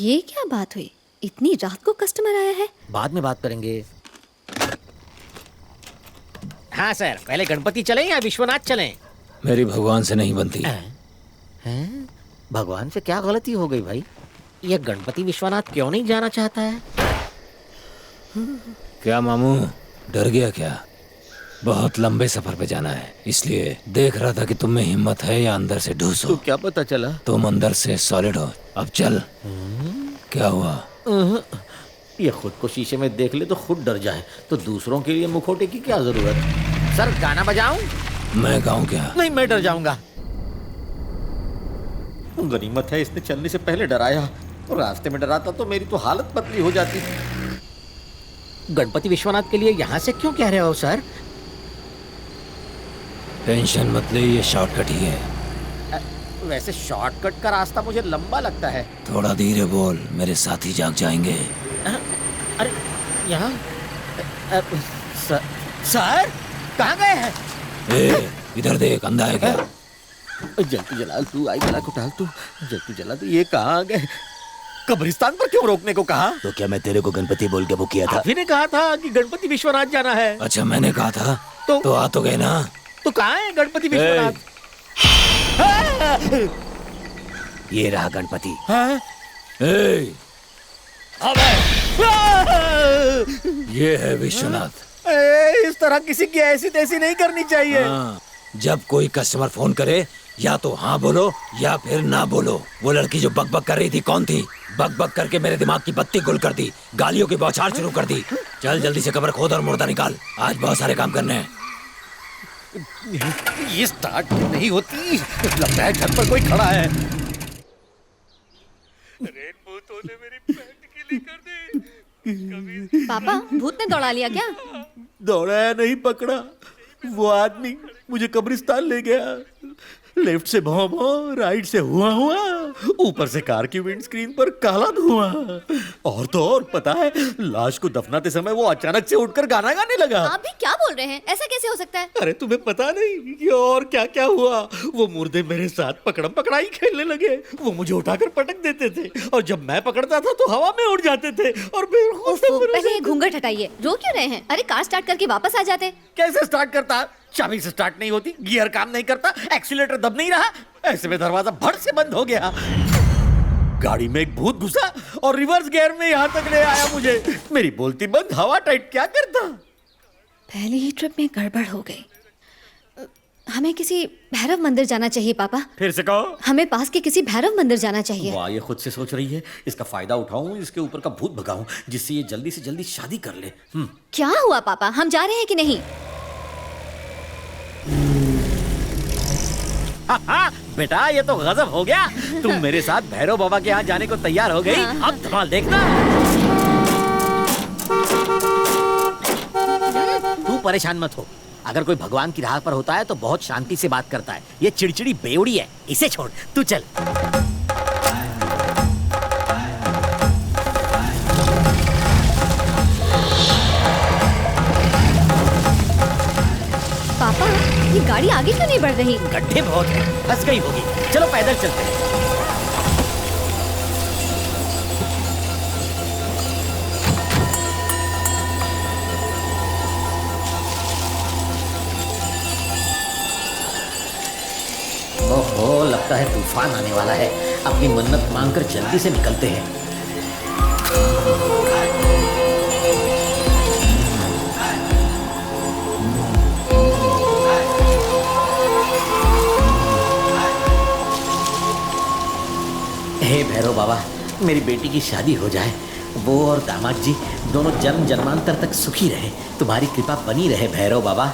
ये क्या बात हुई? इतनी रात को कस्टमर आया है? बाद में बात करेंगे। हाँ सर, पहले गणपति चलें या विश्वनाथ चलें? मेरी भगवान से नहीं बनती। भगवान से क्या गलती हो गई भाई? ये गणपति विश्वनाथ क्यों नहीं जाना चाहता है? क्या मामू, डर गया क्या? बहुत लंबे सफर पे जाना है, इसलिए देख रहा था कि तुम में हिम्मत है या अंदर से ढूस हो। तो क्या पता चला? तुम अंदर से सॉलिड हो। अब चल। क्या हुआ? ये खुद को शीशे में देख ले तो खुद डर जाए, तो दूसरों के लिए मुखौटे की क्या जरूरत? सर गाना बजाऊं? मैं गाऊं क्या? नहीं, मैं डर जाऊंगा। गनीमत है इसने चलने से पहले डराया, और रास्ते में डराता तो मेरी तो हालत पतली हो जाती। गणपति विश्वनाथ के लिए यहाँ से क्यों कह रहे हो सर? टेंशन मत ले, ये शॉर्टकट ही है। वैसे शॉर्टकट का रास्ता मुझे लंबा लगता है। थोड़ा धीरे बोल, मेरे साथी जाग जाएंगे। अरे यहाँ सर कहाँ गए हैं? इधर देख, अंधा है क्या? जल्दी जला तू, आई जला को डाल तू, जल्दी जला तू। ये कहाँ गए? कब्रिस्तान पर क्यों रोकने को कहा? तो क्या मैं तेरे को गणपति बोल के बुक किया था? आपने कहा था कि गणपति विश्वनाथ जाना है। अच्छा, मैंने कहा था तो आ तो गए ना। तो कहाँ है गणपति विश्वनाथ? ये रहा गणपति। ये है विश्वनाथ। इस तरह किसी की ऐसी तैसी नहीं करनी चाहिए। जब कोई कस्टमर फोन करे, या तो हाँ बोलो या फिर ना बोलो। वो लड़की जो बक बक कर रही थी कौन थी? बक बक करके मेरे दिमाग की बत्ती गुल कर दी, गालियों की बौछार शुरू कर दी। चल जल्दी से कब्र खोद और मुर्दा निकाल, आज बहुत सारे काम करने हैं। ये स्टार्ट नहीं होती, लगता है छत पर कोई खड़ा है। रेनबो तूने मेरी पैंट गीली कर दी। पापा, भूत ने दौड़ा लिया क्या? दौड़ाया नहीं, पकड़ा। वो आदमी मुझे कब्रिस्तान ले गया। लेफ्ट से भौं भौं, राइट से हुआ हुआ, ऊपर से कार की विंडस्क्रीन पर काला धुआं। और तो और पता है, लाश को दफनाते समय वो अचानक से उठकर गाना गाने लगा। आप भी क्या बोल रहे हैं? ऐसा कैसे हो सकता है? अरे तुम्हें पता नहीं कि और क्या क्या हुआ? वो मुर्दे मेरे साथ पकड़म पकड़ाई खेलने लगे। वो मुझे उठाकर पटक देते थे, और जब मैं पकड़ता था तो हवा में उड़ जाते थे। और पहले ये घूंघट हटाइए, रो क्यों रहे हैं? अरे कार स्टार्ट करके वापस आ जाते। कैसे स्टार्ट करता? चाबी से स्टार्ट नहीं होती, गियर काम नहीं करता, एक्सीलेटर दब नहीं रहा। ऐसे में दरवाजा भड़ से बंद हो गया। गाड़ी में एक भूत घुसा और रिवर्स गियर में यहाँ तक ले आया मुझे। मेरी बोलती बंद, हवा टाइट, क्या करता? पहली ही ट्रिप में गड़बड़ हो गई। हमें किसी भैरव मंदिर जाना चाहिए पापा। फिर से कहो। हमें पास के किसी भैरव मंदिर जाना चाहिए। वाह, ये खुद से सोच रही है। इसका फायदा उठाऊं, इसके ऊपर का भूत भगाऊं, जिससे ये जल्दी से जल्दी शादी कर ले। क्या हुआ पापा, हम जा रहे हैं कि नहीं? बेटा, ये तो गजब हो गया। तुम मेरे साथ भैरव बाबा के यहाँ जाने को तैयार हो गई। अब धमाल देखना। तू परेशान मत हो। अगर कोई भगवान की राह पर होता है तो बहुत शांति से बात करता है। ये चिड़चिड़ी बेवड़ी है, इसे छोड़, तू चल। पापा, ये गाड़ी आगे क्यों नहीं बढ़ रही? गड्ढे बहुत हैं, फंस गई होगी। चलो पैदल चलते हैं। ओहो, लगता है तूफान आने वाला है। अपनी मन्नत मांगकर जल्दी से निकलते हैं। हे भैरव बाबा, मेरी बेटी की शादी हो जाए। वो और दामाद जी दोनों जन्म जन्मांतर तक सुखी रहे। तुम्हारी कृपा बनी रहे भैरव बाबा।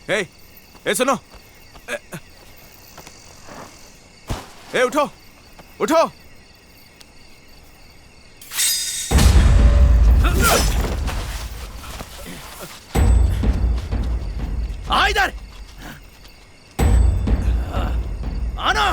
ए सुनो, ए उठो उठो। आ इधर, आना।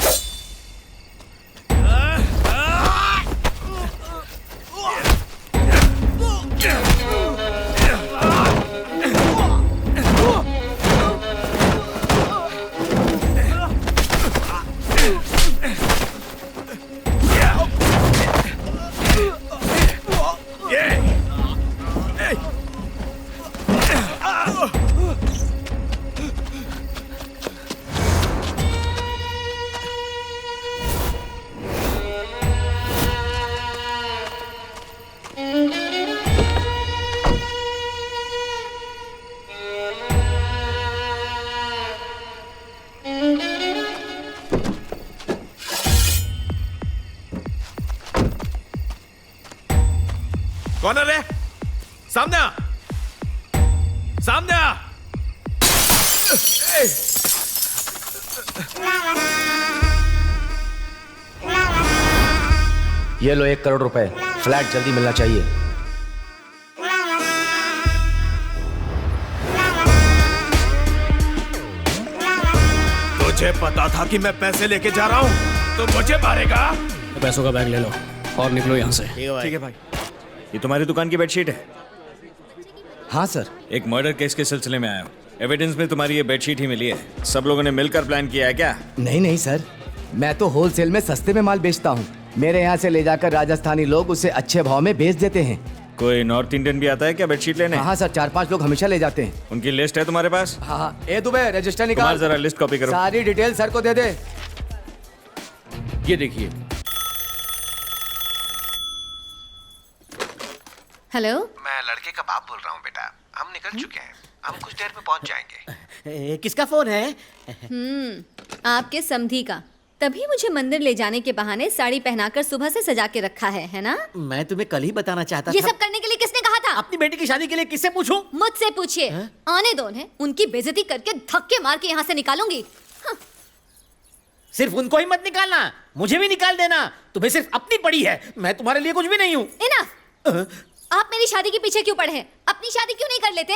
कौन है रे? सामने आ, सामने आ। ये लो 1 करोड़ रुपए, फ्लैट जल्दी मिलना चाहिए। तुझे पता था कि मैं पैसे लेके जा रहा हूँ तो मुझे मारेगा? पैसों का बैग ले लो और निकलो यहाँ से। ठीक है भाई। ये तुम्हारी दुकान की बेडशीट है? हाँ सर। एक मर्डर केस के सिलसिले में आया हूँ। एविडेंस में तुम्हारी ये बेडशीट ही मिली है। सब लोगों ने मिलकर प्लान किया है क्या? नहीं नहीं सर, मैं तो होलसेल में सस्ते में माल बेचता हूँ। मेरे यहाँ से ले जाकर राजस्थानी लोग उसे अच्छे भाव में बेच देते हैं। कोई नॉर्थ इंडियन भी आता है क्या बेडशीट लेने? हाँ सर, 4-5 लोग हमेशा ले जाते हैं। उनकी लिस्ट है तुम्हारे पास? हाँ। ए दुबे, रजिस्टर निकाल। जरा लिस्ट कॉपी करो। सारी डिटेल सर को दे दे। ये देखिए। हेलो, मैं लड़के का बाप बोल रहा हूँ बेटा। हम निकल चुके हैं, हम कुछ देर में पहुँच जाएंगे। किसका फोन है? आपके समधी का। तभी मुझे मंदिर ले जाने के बहाने साड़ी पहनाकर सुबह से सजा के रखा है ना? मैं तुम्हें कल ही बताना चाहता ये था। सब करने के लिए किसने कहा था? अपनी बेटी की शादी के लिए किससे पूछूं? मुझसे पूछिए। आने दो उन्हें, उनकी बेइज्जती करके धक्के मार के यहाँ से निकालूंगी। सिर्फ उनको ही मत निकालना, मुझे भी निकाल देना। तुम्हें सिर्फ अपनी पड़ी है, मैं तुम्हारे लिए कुछ भी नहीं हूँ। इनफ। आप मेरी शादी के पीछे क्यों पड़े हैं? अपनी शादी क्यों नहीं कर लेते?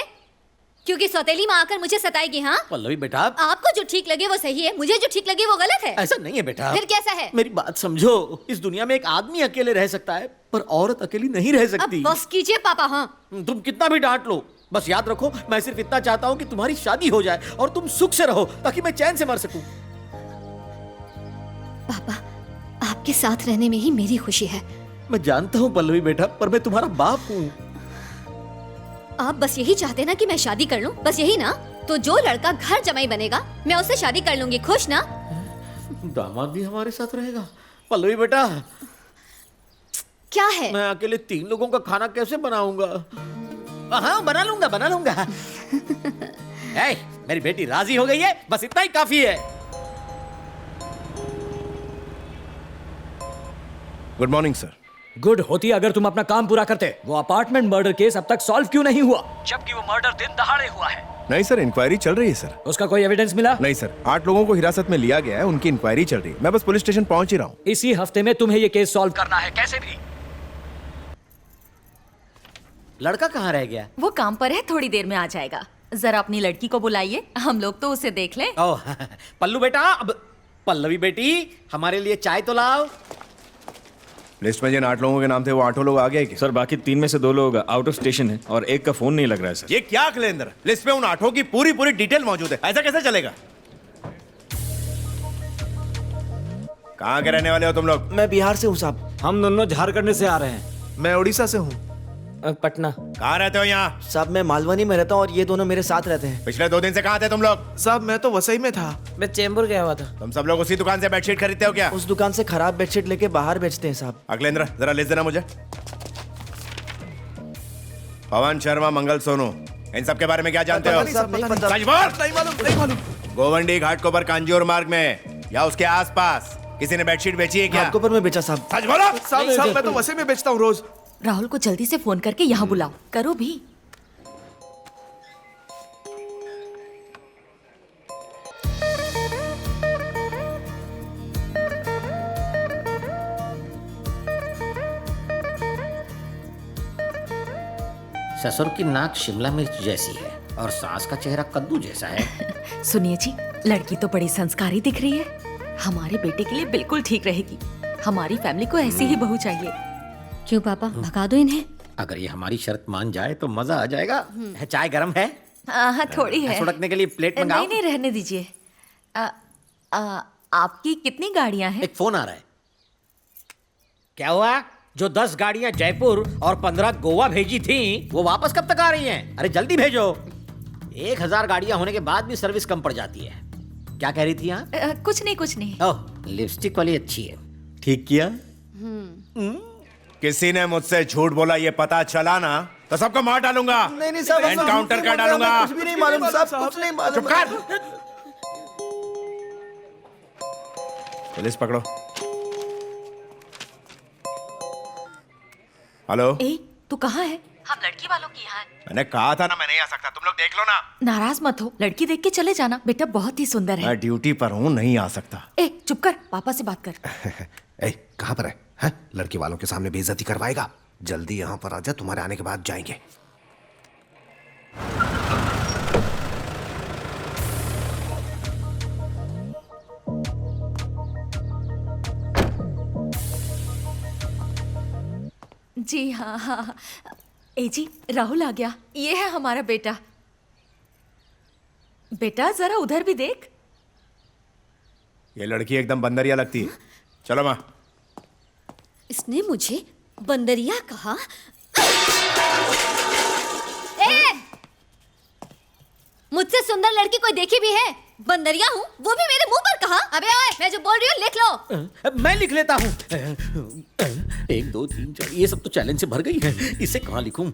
क्योंकि सौतेली माँ आकर मुझे सताएगी? हाँ पल्लवी बेटा, आपको जो ठीक लगे वो सही है, मुझे जो ठीक लगे वो गलत है। ऐसा नहीं है बेटा। फिर कैसा है? मेरी बात समझो। इस दुनिया में एक आदमी अकेले रह सकता है, पर औरत अकेली नहीं रह सकती। अब बस कीजिए पापा। हाँ, तुम कितना भी डांट लो, बस याद रखो मैं सिर्फ इतना चाहता हूँ कि तुम्हारी शादी हो जाए और तुम सुख से रहो, ताकि मैं चैन से मर सकूं। पापा, आपके साथ रहने में ही मेरी खुशी है। मैं जानता हूँ पल्लवी बेटा, पर मैं तुम्हारा बाप हूँ। आप बस यही चाहते ना कि मैं शादी कर लूं? बस यही ना? तो जो लड़का घर जमाई बनेगा मैं उससे शादी कर लूंगी। खुश ना? दामाद भी हमारे साथ रहेगा। पल्लवी बेटा, क्या है? मैं अकेले 3 लोगों का खाना कैसे बनाऊंगा? हाँ, बना लूंगा। मेरी बेटी राजी हो गई है, बस इतना ही काफी है। Good morning sir. गुड होती अगर तुम अपना काम पूरा करते। वो अपार्टमेंट मर्डर केस अब तक सॉल्व क्यों नहीं हुआ, जबकि वो मर्डर दिन दहाड़े हुआ है? नहीं सर, इंक्वायरी चल रही है सर। उसका कोई एविडेंस मिला? नहीं सर, 8 लोगों को हिरासत में लिया गया है, उनकी इंक्वायरी चल रही है। मैं बस पुलिस स्टेशन पहुंच ही रहा हूँ। इसी हफ्ते में तुम्हें ये केस सॉल्व करना है, कैसे भी। लड़का कहाँ रह गया? वो काम पर है, थोड़ी देर में आ जाएगा। जरा अपनी लड़की को बुलाइए, हम लोग तो उसे देख लें। ओह, पल्लू बेटा, अब पल्लवी बेटी, हमारे लिए चाय तो लाओ। लिस्ट में जिन 8 लोगों के नाम थे वो 8 लोग आ गए क्या? सर बाकी 3 में से 2 लोग आउट ऑफ स्टेशन है और एक का फोन नहीं लग रहा है सर। ये क्या कैलेंडर? लिस्ट में उन 8 की पूरी डिटेल मौजूद है, ऐसा कैसे चलेगा? कहाँ के रहने वाले हो तुम लोग? मैं बिहार से हूँ साहब। हम दोनों झारखंड से आ रहे हैं। मैं उड़ीसा से हूँ। पटना। कहाँ रहते हो यहाँ? साहब मैं मालवनी में रहता हूँ और ये दोनों मेरे साथ रहते हैं। पिछले 2 दिन से कहाँ थे तुम लोग? साहब मैं तो वसई में था। मैं चेंबूर गया हुआ था। तुम सब लोग उसी दुकान से बेडशीट खरीदते हो क्या? उस दुकान से खराब बेडशीट लेके बाहर बेचते हैं साहब। अखिलेंद्र, जरा लिस्ट देना मुझे। पवन शर्मा, मंगल सोनू, इन सब के बारे में क्या जानते हो? नहीं मालूम। गोवंडी घाटकोपर कांजूर मार्ग में या उसके आसपास किसी ने बेडशीट बेची है क्या? घाटकोपर में बेचा साहब। सच बोलो। साहब मैं तो वसई में बेचता हूँ रोज। राहुल को जल्दी से फोन करके यहाँ बुलाओ, करो भी। ससुर की नाक शिमला मिर्च जैसी है और सास का चेहरा कद्दू जैसा है। सुनिए जी, लड़की तो बड़ी संस्कारी दिख रही है, हमारे बेटे के लिए बिल्कुल ठीक रहेगी। हमारी फैमिली को ऐसी ही बहू चाहिए। क्यों पापा, भगा दो इन्हें। अगर ये हमारी शर्त मान जाए तो मजा आ जाएगा। चाय गरम है? हाँ थोड़ी है। सुड़कने के लिए प्लेट मंगाओ। नहीं नहीं, रहने दीजिए। आपकी कितनी गाड़ियां हैं? एक फोन आ रहा है। क्या हुआ? जो 10 गाड़ियां जयपुर और 15 गोवा भेजी थी वो वापस कब तक आ रही हैं? अरे जल्दी भेजो। 1000 गाड़ियां होने के बाद भी सर्विस कम पड़ जाती है। क्या कह रही थी आप? कुछ नहीं कुछ नहीं। ओह, लिपस्टिक वाली अच्छी है। ठीक किया। किसी ने मुझसे झूठ बोला ये पता चला ना तो सबको मार डालूंगा। नहीं साहब, एनकाउंटर कर डालूंगा। कुछ भी नहीं मालूम साहब, कुछ नहीं मालूम। चुप कर। पुलिस पकड़ो। हेलो। ए, तू कहाँ है? हम लड़की वालों की यहाँ हैं। मैंने कहा था ना मैं नहीं आ सकता, तुम लोग देख लो ना। नाराज मत हो, लड़की देख के चले जाना। बेटा बहुत ही सुंदर है। मैं ड्यूटी पर हूँ, नहीं आ सकता। ए चुप कर, पापा से बात कर। ए, कहाँ पर है? हैं? लड़की वालों के सामने बेइज्जती करवाएगा। जल्दी यहाँ पर आजा, तुम्हारे आने के बाद जाएंगे। जी हाँ हाँ। ए जी, राहुल आ गया। ये है हमारा बेटा। बेटा जरा उधर भी देख। ये लड़की एकदम बंदरिया लगती है। चलो माँ। इसने मुझे बंदरिया कहा। मुझसे सुंदर लड़की कोई देखी भी है? बंदरिया हूँ, वो भी मेरे मुंह पर कहा। अबे ओए, मैं जो बोल रही हूँ लिख लो। मैं लिख लेता हूँ। 1 2 3 4, ये सब तो चैलेंज से भर गई है। इसे कहाँ लिखूं?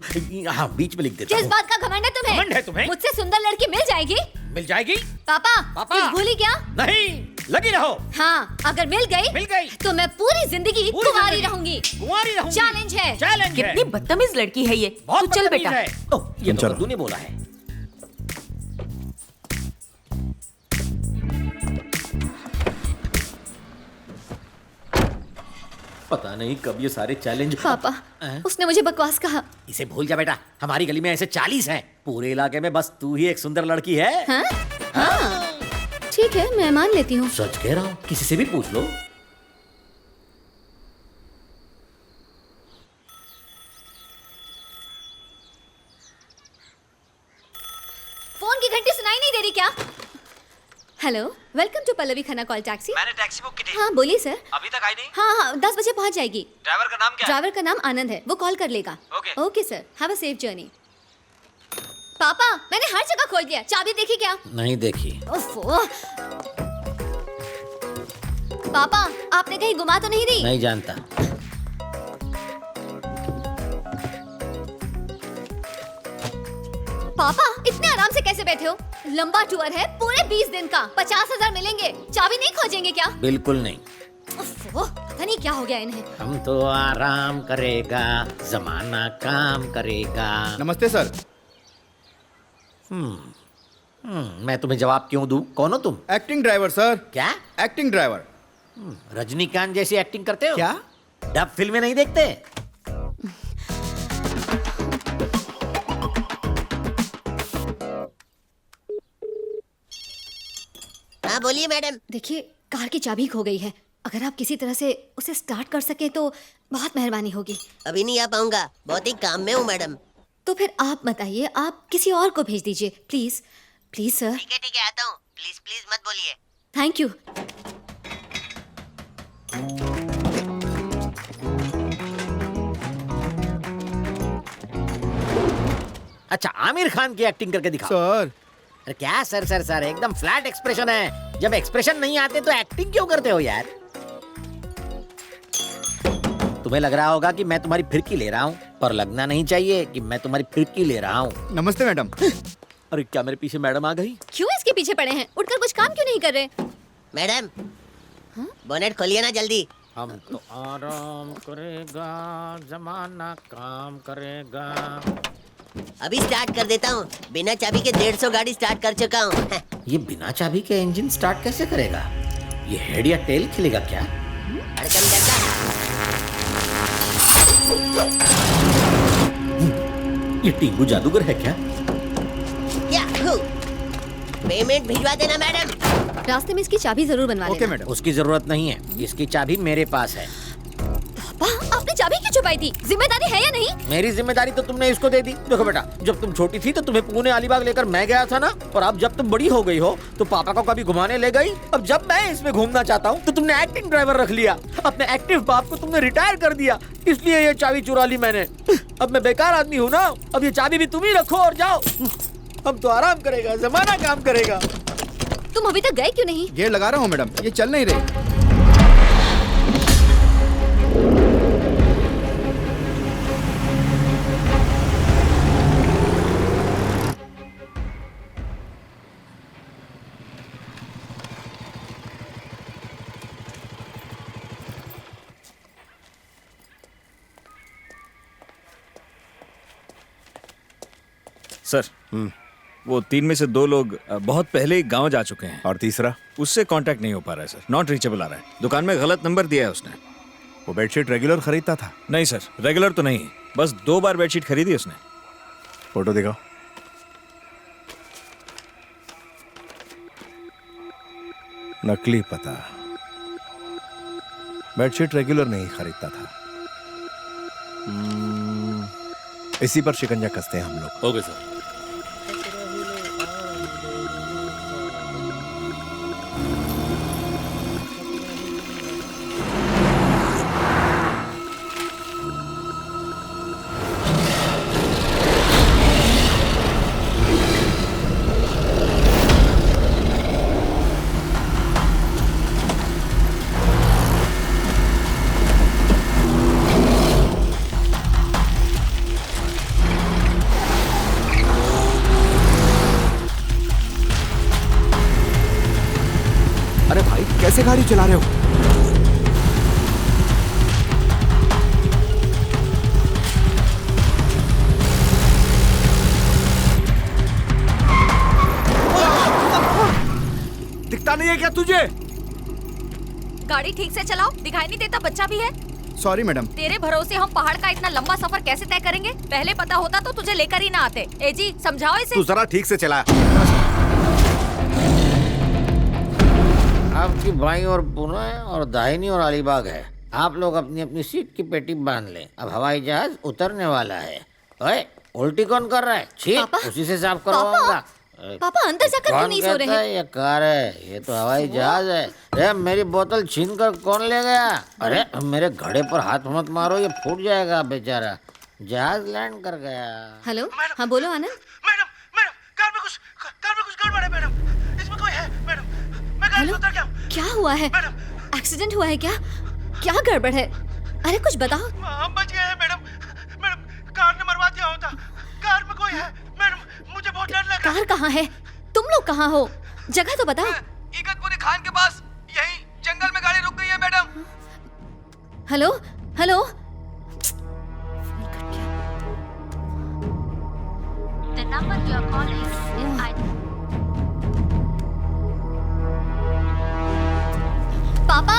हाँ, बीच में लिख देता हूँ। किस बात का घमंड है तुम्हें? घमंड है तुम्हें? मुझसे सुंदर लड़की मिल जाएगी? मिल जाएगी? पापा, पापा। कुछ भूली क्या? नहीं, लगी रहो। हाँ, अगर मिल गई तो मैं पूरी जिंदगी कुंवारी रहूंगी। कुंवारी रहूंगी। चैलेंज है। चैलेंज है। कितनी बदतमीज लड़की है ये। बहुत तू चल बदतमीज बेटा। है। ओह, ये तो कद्दू ने बोला है। पता नहीं कब ये सारे चैलेंज। पापा, उसने मुझे बकवास कहा। इसे भूल जा बेटा, हमारी गली में ऐसे 40 हैं। पूरे इलाके में बस तू ही एक सुंदर लड़की है। हाँ? हाँ। ठीक है, मैं मान लेती हूँ। सच कह रहा हूँ, किसी से भी पूछ लो। फोन की घंटी सुनाई नहीं दे रही क्या? Hello, welcome to Pallavi Khanna call taxi. मैंने टैक्सी बुक की थी। हाँ बोलिए सर। अभी तक आई नहीं? हाँ, 10 बजे पहुंच जाएगी। ड्राइवर का नाम क्या है? ड्राइवर का नाम आनंद है, वो कॉल कर लेगा। Okay sir, have a safe journey. पापा, मैंने हर जगह खोल दिया, चाबी देखी क्या? नहीं देखी। ओफो। पापा, आपने कहीं गुमा तो नहीं दी? नहीं जानता। पापा, इतने आराम से कैसे बैठे हो? लंबा टूर है, पूरे 20 दिन का। 50,000 मिलेंगे। चाबी नहीं खोजेंगे क्या? बिल्कुल नहीं। ओफो, पता नहीं क्या हो गया इन्हें। हम तो आराम करेगा, जमाना काम करेगा। नमस्ते सर। मैं तुम्हें जवाब क्यों दूं? कौन हो तुम? Acting driver sir. क्या? Acting driver. रजनीकांत जैसी एक्टिंग करते हो? क्या? डब फिल्में नहीं देखते? हाँ बोलिए मैडम। देखिए, कार की चाबी खो गई है। अगर आप किसी तरह से उसे स्टार्ट कर सके तो बहुत मेहरबानी होगी। अभी नहीं आ पाऊंगा, बहुत ही काम में हूँ मैडम। तो फिर आप बताइए, आप किसी और को भेज दीजिए प्लीज। Please sir. ठीक है आता हूँ। प्लीज प्लीज मत बोलिए। Thank you. अच्छा, आमिर खान की एक्टिंग करके दिखाओ। सर। अरे क्या सर सर सर, एकदम फ्लैट एक्सप्रेशन है। जब एक्सप्रेशन नहीं आते तो एक्टिंग क्यों करते हो यार? तुम्हें लग रहा होगा कि मैं तुम्हारी फिरकी ले रहा हूँ, पर लगना नहीं चाहिए कि मैं तुम्हारी फिरकी ले रहा हूँ। नमस्ते मैडम। अरे क्या मेरे पीछे मैडम आ गई? क्यों इसके पीछे पड़े हैं? उठकर कुछ काम क्यों नहीं कर रहे? मैडम, बोनेट खोलिए ना जल्दी। हम तो आराम करेगा, जमाना काम करेगा। अभी स्टार्ट कर देता हूँ। बिना चाबी के 150 गाड़ी स्टार्ट कर चुका हूँ। ये बिना चाबी के इंजन स्टार्ट कैसे करेगा? ये हेड या टेल खिलेगा क्या? ये टीबू जादूगर है क्या? पेमेंट भिजवा देना मैडम। रास्ते में इसकी चाबी जरूर बनवा लेना। मैडम, उसकी जरूरत नहीं है, इसकी चाबी मेरे पास है। आपने चाबी क्यों छुपाई थी? जिम्मेदारी है या नहीं? मेरी जिम्मेदारी तो तुमने इसको दे दी। देखो बेटा, जब तुम छोटी थी तो तुम्हें पुणे अलीबाग लेकर मैं गया था ना, और अब जब तुम बड़ी हो गई हो तो पापा को कभी घुमाने ले गई। अब जब मैं इसमें घूमना चाहता हूँ तो तुमने एक्टिंग ड्राइवर रख लिया। अपने एक्टिव बाप को तुमने रिटायर कर दिया, इसलिए ये चाबी चुरा ली मैंने। अब मैं बेकार आदमी हूँ ना, अब ये चाबी भी तुम ही रखो और जाओ। हम तो आराम करेगा, जमाना काम करेगा। तुम अभी तक गए क्यों नहीं? गेट लगा रहा हूँ मैडम, ये चल नहीं रही। सर, वो 3 में से 2 लोग बहुत पहले ही गांव जा चुके हैं। और तीसरा? उससे कांटेक्ट नहीं हो पा रहा है सर, नॉट रीचेबल आ रहा है। दुकान में गलत नंबर दिया है उसने। वो बेडशीट रेगुलर खरीदता था? नहीं सर, रेगुलर तो नहीं, बस 2 बार बेडशीट खरीदी उसने। फोटो दिखाओ। नकली पता। बेडशीट रेगुलर नहीं खरीदता था। इसी पर शिकंजा कसते हैं हम लोग। Okay sir. कैसे गाड़ी चला रहे हो? दिखता नहीं है क्या तुझे? गाड़ी ठीक से चलाओ, दिखाई नहीं देता बच्चा भी है। Sorry madam. तेरे भरोसे हम पहाड़ का इतना लंबा सफर कैसे तय करेंगे? पहले पता होता तो तुझे लेकर ही ना आते। ए जी, समझाओ इसे। तू जरा ठीक से चला। आपकी बाईं ओर पुणे और दाहिनी ओर अलीबाग है। आप लोग अपनी अपनी सीट की पेटी बांध लें, अब हवाई जहाज उतरने वाला है। ओए, उल्टी कौन कर रहा है? छी, उसी से साफ करवाऊंगा। पापा अंदर जाकर क्यों नहीं सो रहे हैं? ये कार है, ये तो हवाई जहाज है। अरे मेरी बोतल छीन कर कौन ले गया? अरे मेरे घड़े पर हाथ मत मारो, ये फूट जाएगा बेचारा। जहाज लैंड कर गया। हेलो, हाँ बोलो आनंद। कार में कुछ गड़बड़ है मैडम। इसमें कोई है मैडम। मैं गाड़ी से उतर गया हूं। क्या हुआ है? एक्सीडेंट हुआ है क्या? क्या गड़बड़ है? अरे कुछ बताओ। हम बच गए हैं मैडम। कार ने मरवा दिया होता। कार में कोई है मैडम, मुझे बहुत डर लग रहा है। कार कहाँ है? तुम लोग कहाँ हो? जगह तो बताओ। इगतपुरी खान के पास, यहीं जंगल में गाड़ी रुक गई है madam. Hello hello. The number you are calling is पापा।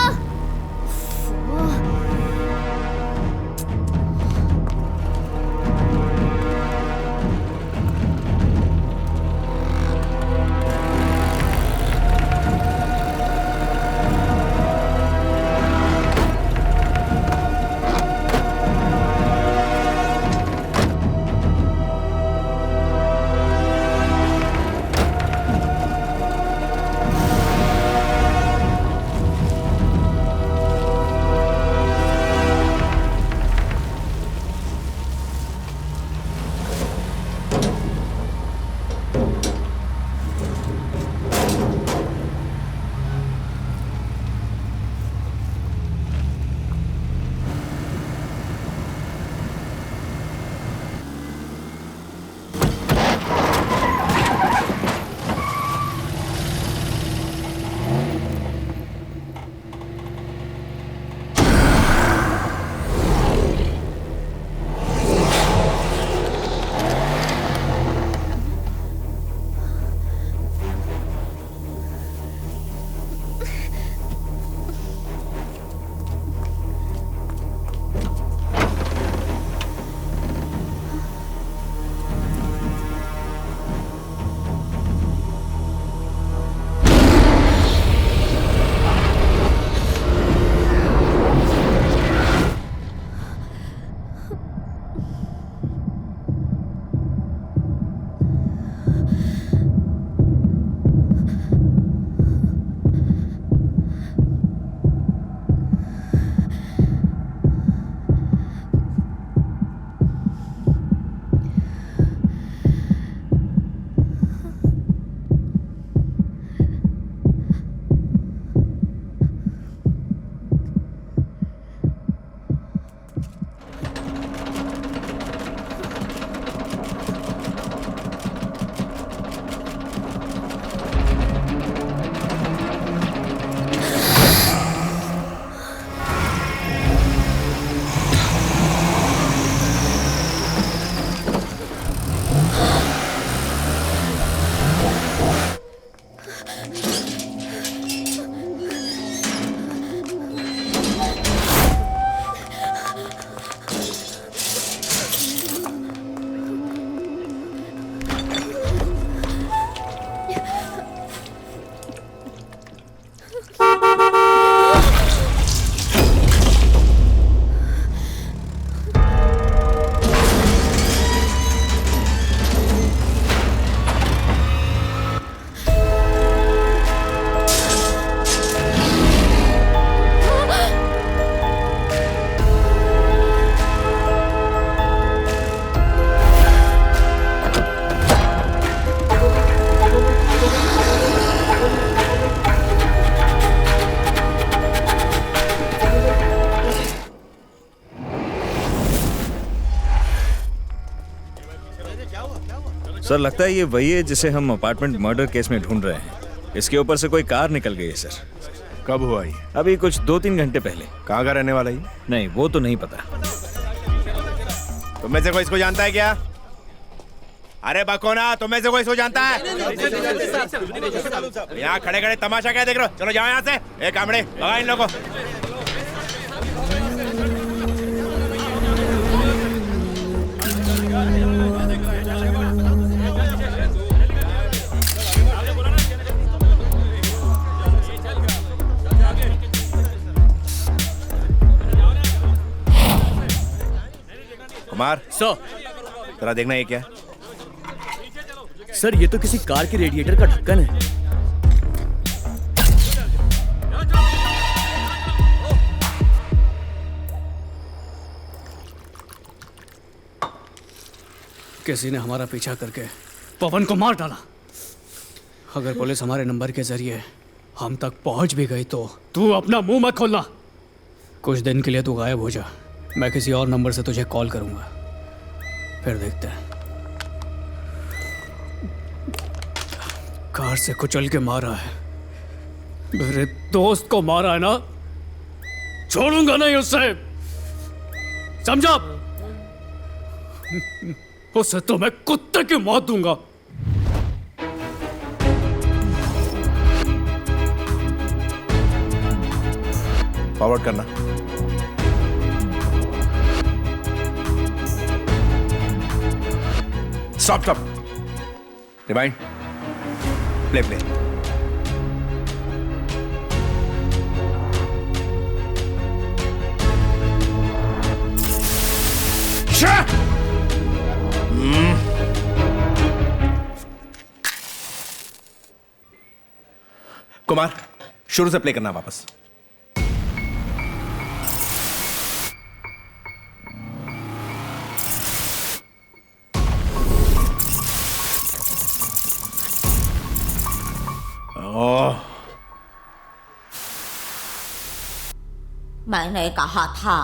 सर लगता है ये वही है जिसे हम अपार्टमेंट मर्डर केस में ढूंढ रहे हैं। इसके ऊपर से कोई कार निकल गई है सर। कब हुआ ये? अभी कुछ 2-3 घंटे पहले। कहाँ का रहने वाला ये? नहीं वो तो नहीं पता। तुम में से कोई इसको जानता है क्या? अरे बकोना, तुम में से कोई इसको जानता है? यहाँ खड़े खड़े तमाशा क्या देख रहे हो? चलो जाओ यहाँ से। एक कामड़े भगा इन लोगों को। कुमार सर, जरा देखना ये क्या है? सर ये तो किसी कार के रेडिएटर का ढक्कन है। किसी ने हमारा पीछा करके पवन को मार डाला। अगर पुलिस हमारे नंबर के जरिए हम तक पहुंच भी गई तो तू अपना मुंह मत खोलना। कुछ दिन के लिए तू गायब हो जा, मैं किसी और नंबर से तुझे कॉल करूंगा, फिर देखते हैं। कार से कुचल के मारा है, मेरे दोस्त को मारा है ना, छोड़ूंगा नहीं उसे, समझा? उसे तो मैं कुत्ते की मौत दूंगा। फॉरवर्ड करना। Stop stop. Rewind. Play play. Kumar शुरू से प्ले करना वापस। मैंने कहा था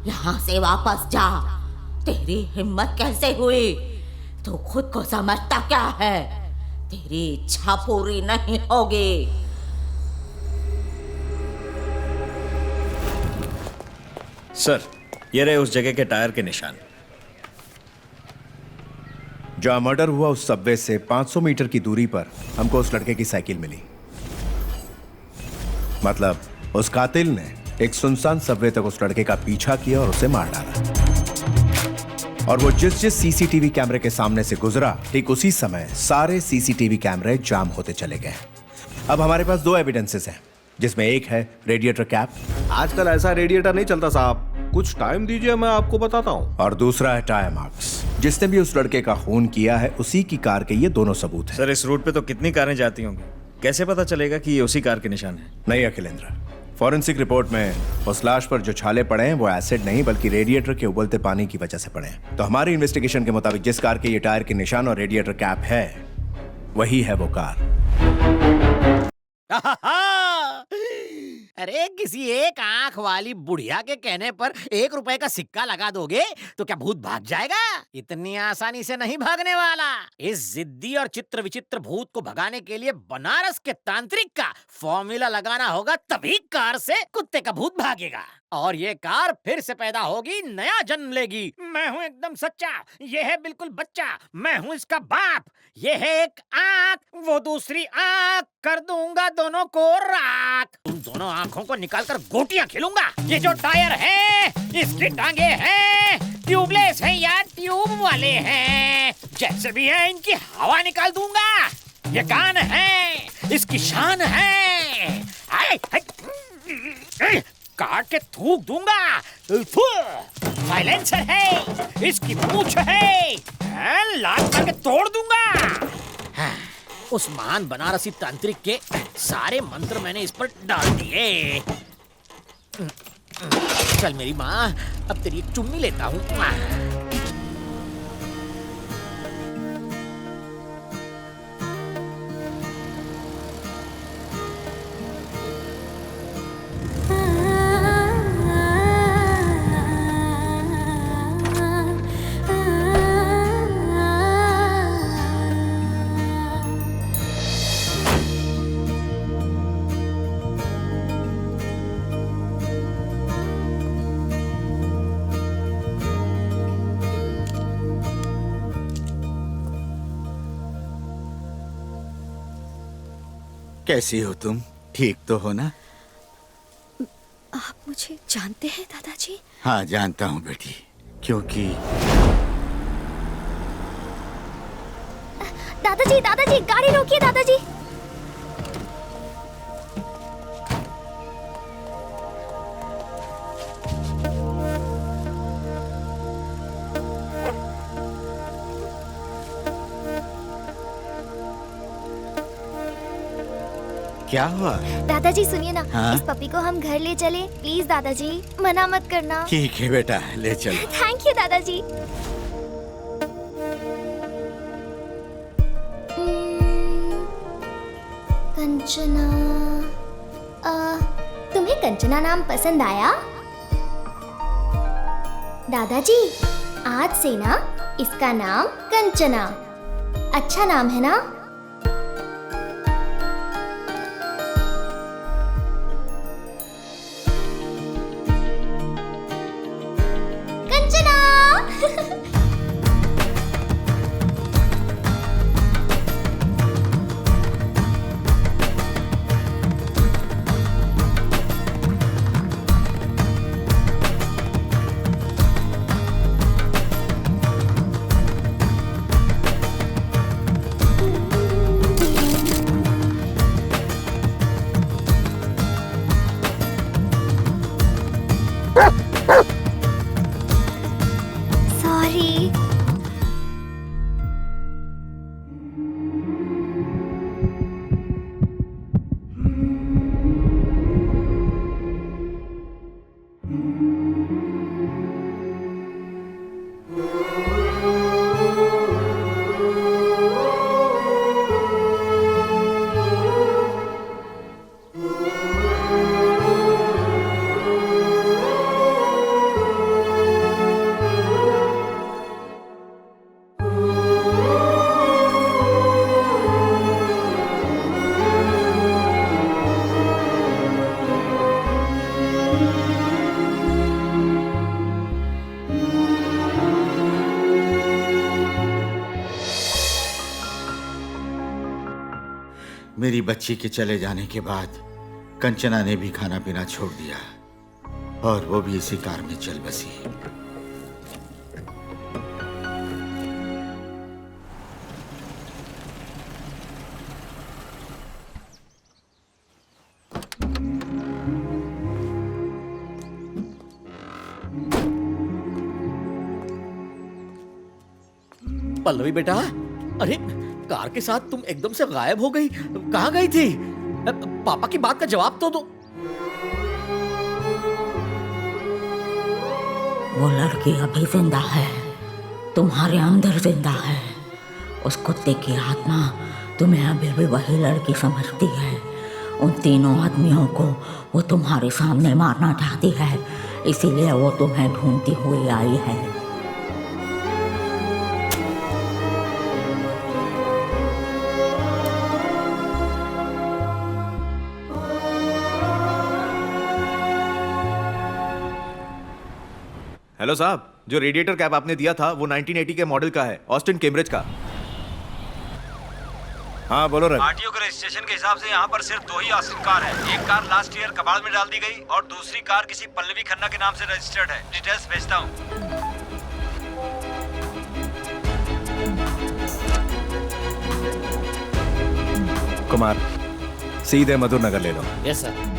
यहाँ से वापस जा। तेरी हिम्मत कैसे हुई? तू खुद को समझता क्या है? तेरी इच्छा पूरी नहीं होगी। सर ये रहे उस जगह के टायर के निशान। जहां मर्डर हुआ उस सबवे से 500 मीटर की दूरी पर हमको उस लड़के की साइकिल मिली। मतलब उस कातिल ने एक सुनसान सबवे तक उस लड़के का पीछा किया और उसे मार डाला। और वो जिस जिस सीसीटीवी कैमरे के सामने से गुजरा, ठीक उसी समय सारे सीसीटीवी कैमरे जाम होते चले गए। अब हमारे पास 2 एविडेंसेस हैं, जिसमें एक है रेडिएटर कैप। आजकल ऐसा रेडिएटर नहीं चलता साहब, कुछ टाइम दीजिए, मैं आपको बताता हूँ। और दूसरा है टायर मार्क्स। जिसने भी उस लड़के का खून किया है उसी की कार के ये दोनों सबूत हैं। सर इस रूट पे तो कितनी कारें जाती होंगी, कैसे पता चलेगा कि ये उसी कार के निशान है? नहीं अखिलेंद्र, फॉरेंसिक रिपोर्ट में उस लाश पर जो छाले पड़े हैं वो एसिड नहीं बल्कि रेडिएटर के उबलते पानी की वजह से पड़े हैं। तो हमारी इन्वेस्टिगेशन के मुताबिक जिस कार के ये टायर के निशान और रेडिएटर कैप है वही है वो कार। अरे किसी एक आंख वाली बुढ़िया के कहने पर 1 रुपए का सिक्का लगा दोगे तो क्या भूत भाग जाएगा? इतनी आसानी से नहीं भागने वाला। इस जिद्दी और चित्र विचित्र भूत को भगाने के लिए बनारस के तांत्रिक का फॉर्मूला लगाना होगा, तभी कार से कुत्ते का भूत भागेगा और ये कार फिर से पैदा होगी, नया जन्म लेगी। मैं हूँ एकदम सच्चा, ये है बिल्कुल बच्चा, मैं हूँ इसका बाप। ये है एक आंख, वो दूसरी आंख, कर दूंगा दोनों को राख। उन दोनों आंखों को निकालकर गोटियां खेलूंगा। ये जो टायर है इसकी टांगे हैं ट्यूबलेस है या ट्यूब वाले हैं, जैसे भी है इनकी हवा निकाल दूंगा। ये कान है, इसकी शान है, काट के थूक दूंगा। साइलेंसर है, इसकी पूंछ है, लात मार के तोड़ दूंगा। उस महान बनारसी तांत्रिक के सारे मंत्र मैंने इस पर डाल दिए। चल मेरी माँ, अब तेरी एक चुम्मी लेता हूँ। कैसी हो तुम? ठीक तो हो ना? आप मुझे जानते हैं दादाजी? हाँ जानता हूँ बेटी, क्योंकि दादाजी दादाजी गाड़ी रोकिए दादाजी। क्या हुआ? दादाजी सुनिए ना, हाँ? इस पपी को हम घर ले चले प्लीज दादाजी, मना मत करना। ठीक है बेटा, ले चलो। थैंक यू दादाजी। कंचना, तुम्हें कंचना नाम पसंद आया? दादाजी आज से ना इसका नाम कंचना, अच्छा नाम है ना? सॉरी। मेरी बच्ची के चले जाने के बाद कंचना ने भी खाना पीना छोड़ दिया और वो भी इसी कार में चल बसी। पल्लवी बेटा, अरे कार के साथ तुम एकदम से गायब हो गई, कहाँ गई थी? पापा की बात का जवाब तो दो। वो लड़की अभी जिंदा है, तुम्हारे अंदर जिंदा है। उस कुत्ते की आत्मा तुम्हें अभी भी वही लड़की समझती है। उन तीनों आदमियों को वो तुम्हारे सामने मारना चाहती है, इसीलिए वो तुम्हें ढूंढती हुई आई है। हेलो साहब, जो रेडिएटर कैप आपने दिया था वो 1980 के मॉडल का है, ऑस्टिन कैम्ब्रिज का। हाँ बोलो रवि। आरटीओ के रजिस्ट्रेशन के हिसाब से यहाँ पर सिर्फ 2 ही ऑस्टिन कार है। एक कार लास्ट ईयर कबाड़ में डाल दी गई और दूसरी कार किसी पल्लवी खन्ना के नाम से रजिस्टर्ड है। डिटेल्स भेजता हूँ। कुमार, सीधे मधुर नगर ले लो। Yes sir.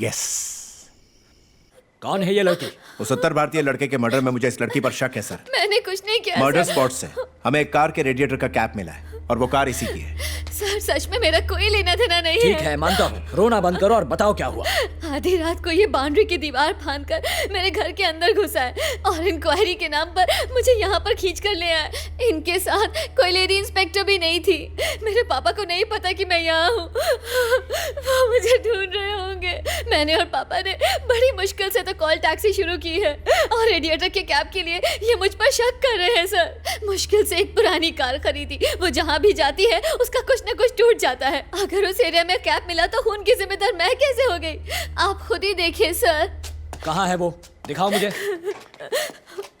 यस। कौन है ये लड़की? उस उत्तर भारतीय लड़के के मर्डर में मुझे इस लड़की पर शक है सर। मैंने कुछ नहीं किया मर्डर सर। स्पॉट से हमें एक कार के रेडिएटर का कैप मिला है और वो कार इसी की है। सर सच में मेरा कोई लेना देना नहीं ठीक है, मानता हूँ। रोना बंद करो और बताओ क्या हुआ। आधी रात को ये बाउंड्री की दीवार फांदकर मेरे घर के अंदर घुसा है और इंक्वायरी के नाम पर मुझे यहाँ पर खींच कर ले आया। इनके साथ कोई लेडी इंस्पेक्टर भी नहीं थी। मेरे पापा को नहीं पता कि मैं यहाँ हूँ। वो मुझे ढूंढ रहे होंगे। मैंने और पापा ने बड़ी मुश्किल से तो कॉल टैक्सी शुरू की है और रेडिएटर के कैब के लिए ये मुझ पर शक कर रहे हैं सर। मुश्किल से एक पुरानी कार खरीदी। वो जहाँ भी जाती है उसका कुछ न कुछ टूट जाता है। अगर उस एरिया में कैब मिला तो खून की जिम्मेदार मैं कैसे हो गई? आप खुद ही देखिए सर। कहाँ है वो? दिखाओ मुझे।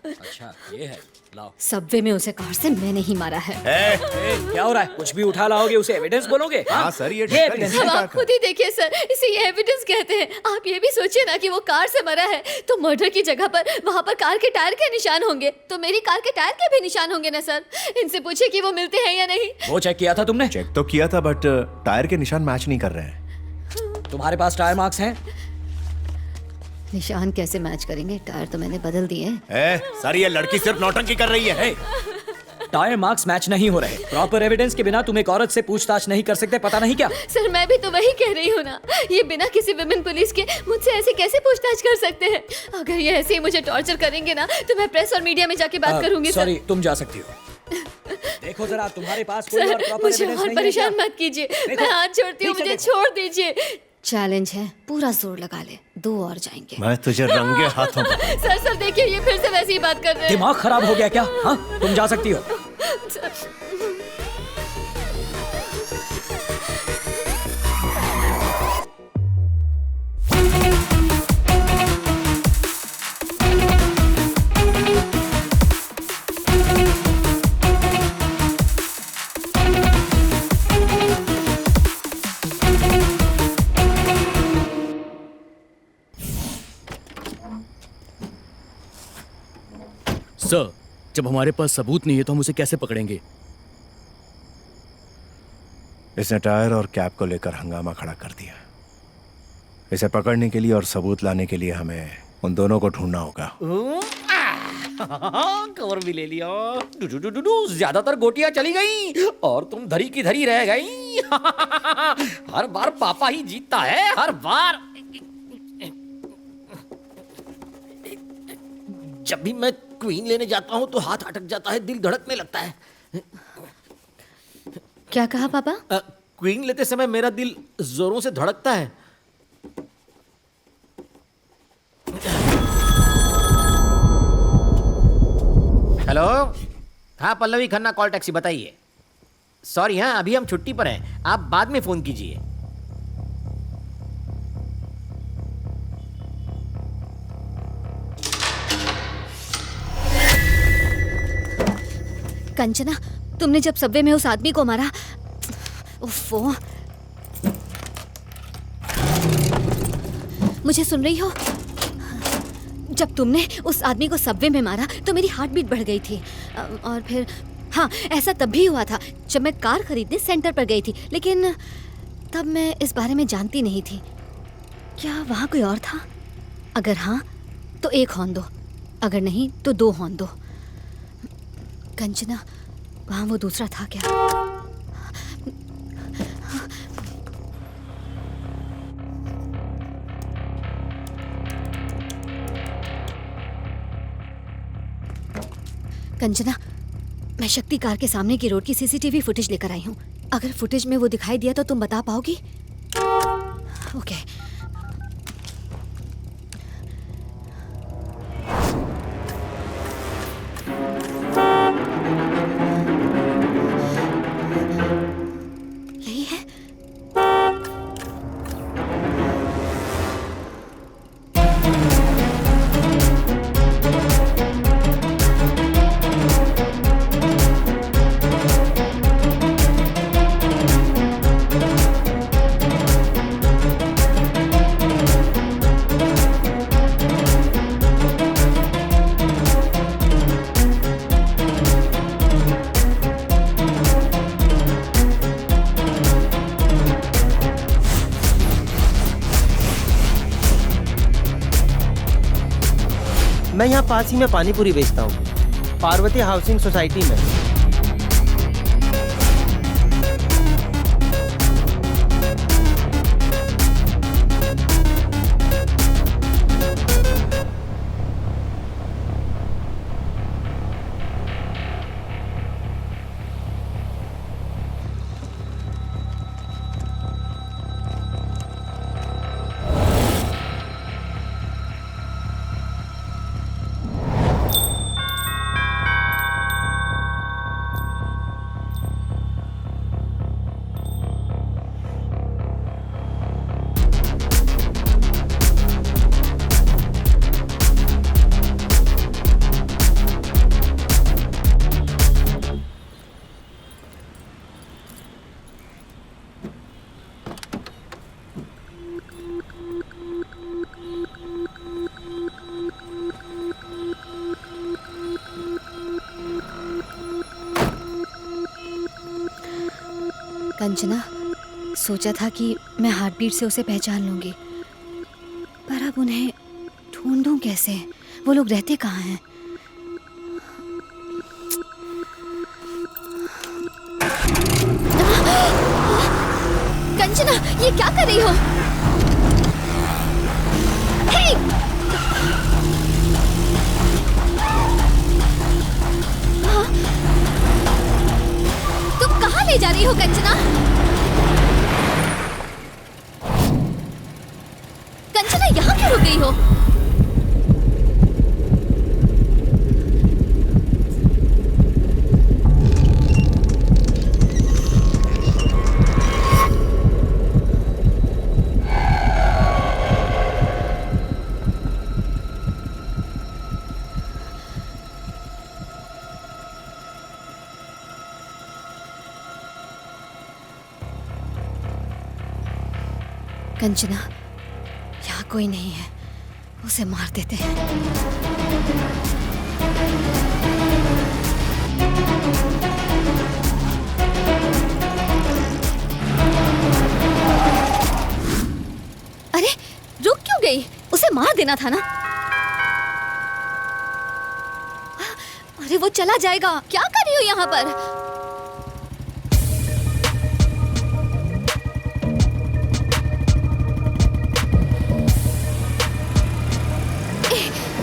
अच्छा ये है, लाओ। सबवे में उसे कार से मैंने ही मारा है। क्या हो रहा है? कुछ भी उठा लाओगे उसे एविडेंस बोलोगे? हाँ सर, ये एविडेंस। अब आप खुद ही देखिए सर, इसे ये एविडेंस कहते हैं। आप ये भी सोचिए ना कि वो कार से मरा है तो मर्डर की जगह पर वहाँ पर कार के टायर के निशान होंगे, तो मेरी कार के टायर के भी निशान होंगे ना सर। इनसे पूछिए कि वो मिलते हैं या नहीं। वो चेक किया था तुमने? चेक तो किया था बट टायर के निशान मैच नहीं कर रहे हैं। तुम्हारे पास टायर मार्क्स हैं? निशान कैसे मैच करेंगे? टायर तो मैंने बदल दिए। सर ये लड़की सिर्फ नौटंकी कर रही है। टायर मार्क्स मैच नहीं हो रहे। प्रॉपर एविडेंस के बिना तुम एक औरत से पूछताछ नहीं कर सकते, पता नहीं क्या? सर मैं भी तो वही कह रही हूँ ना। ये बिना किसी विमेन पुलिस के मुझसे ऐसे कैसे पूछताछ कर सकते हैं? अगर ये ऐसे ही मुझे टॉर्चर करेंगे ना तो मैं प्रेस और मीडिया में जाके बात करूंगी सर। सॉरी, तुम जा सकती हो। देखो जरा, तुम्हारे पास कोई और सर प्रॉपर मुझे एविडेंस और नहीं है परेशान क्या? मत कीजिए। मैं हाथ जोड़ती हूँ, मुझे छोड़ दीजिए। चैलेंज है, पूरा जोर लगा ले, 2 और जाएंगे। मैं तुझे रंगे हाथों सर देखिए ये फिर से वैसी ही बात कर रहे हैं। दिमाग खराब हो गया क्या? हाँ, तुम जा सकती हो। सर, जब हमारे पास सबूत नहीं है तो हम उसे कैसे पकड़ेंगे? इसने टायर और कैब को लेकर हंगामा खड़ा कर दिया। इसे पकड़ने के लिए और सबूत लाने के लिए हमें उन दोनों को ढूंढना होगा। कवर भी ले लिया। ज्यादातर गोटियां चली गई और तुम धरी की धरी रह गई। हर बार पापा ही जीतता है, हर बार। जब भी मैं क्वीन लेने जाता हूँ तो हाथ अटक जाता है, दिल धड़कने लगता है। क्या कहा पापा? क्वीन लेते समय मेरा दिल जोरों से धड़कता है। हेलो, हाँ पल्लवी खन्ना कॉल टैक्सी, बताइए। सॉरी, हाँ अभी हम छुट्टी पर हैं, आप बाद में फोन कीजिए। कंचना, तुमने जब सबवे में उस आदमी को मारा, उफ़्फ़ो, मुझे सुन रही हो? जब तुमने उस आदमी को सबवे में मारा तो मेरी हार्ट बीट बढ़ गई थी। और फिर हाँ, ऐसा तब भी हुआ था जब मैं कार खरीदने सेंटर पर गई थी, लेकिन तब मैं इस बारे में जानती नहीं थी। क्या वहाँ कोई और था? अगर हाँ तो 1 हॉर्न दो, अगर नहीं तो 2 हॉर्न दो। कंचना, वहाँ वो दूसरा था क्या? कंचना, मैं शक्ति कार के सामने की रोड की सीसीटीवी फुटेज लेकर आई हूँ। अगर फुटेज में वो दिखाई दिया तो तुम बता पाओगी? ओके। यही है। मैं यहाँ पास ही में पानी पूरी बेचता हूँ, पार्वती हाउसिंग सोसाइटी में। कंचना, सोचा था कि मैं हार्ट बीट से उसे पहचान लूंगी, पर अब उन्हें ढूंढूं कैसे? वो लोग रहते कहाँ हैं? कंचना, ये क्या कर रही हो? हे! तुम कहाँ ले जा रही हो कंचना? कंचना, यहाँ क्यों रुक गई हो? कंचना, यहाँ कोई नहीं है, उसे मार देते हैं। अरे रुक क्यों गई? उसे मार देना था ना। अरे वो चला जाएगा। क्या कर रही हो यहाँ पर?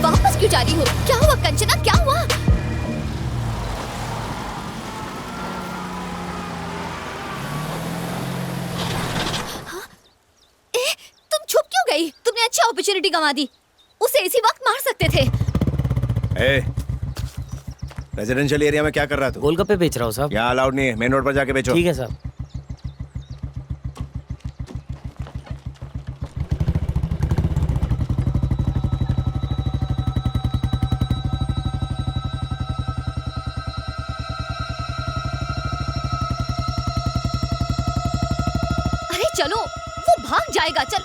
वापस क्यों जा रही हो? क्या हुआ कंचना, क्या हुआ? हाँ? तुम छुप क्यों गई? तुमने अच्छी अपॉर्चुनिटी गंवा दी। उसे इसी वक्त मार सकते थे। रेजिडेंशियल एरिया में क्या कर रहा तू? गोलगप्पे बेच रहा हूँ साहब। यहाँ अलाउड नहीं है, मेन रोड पर जाके बेचो। ठीक है साहब। चलो, वो भाग जाएगा। चल।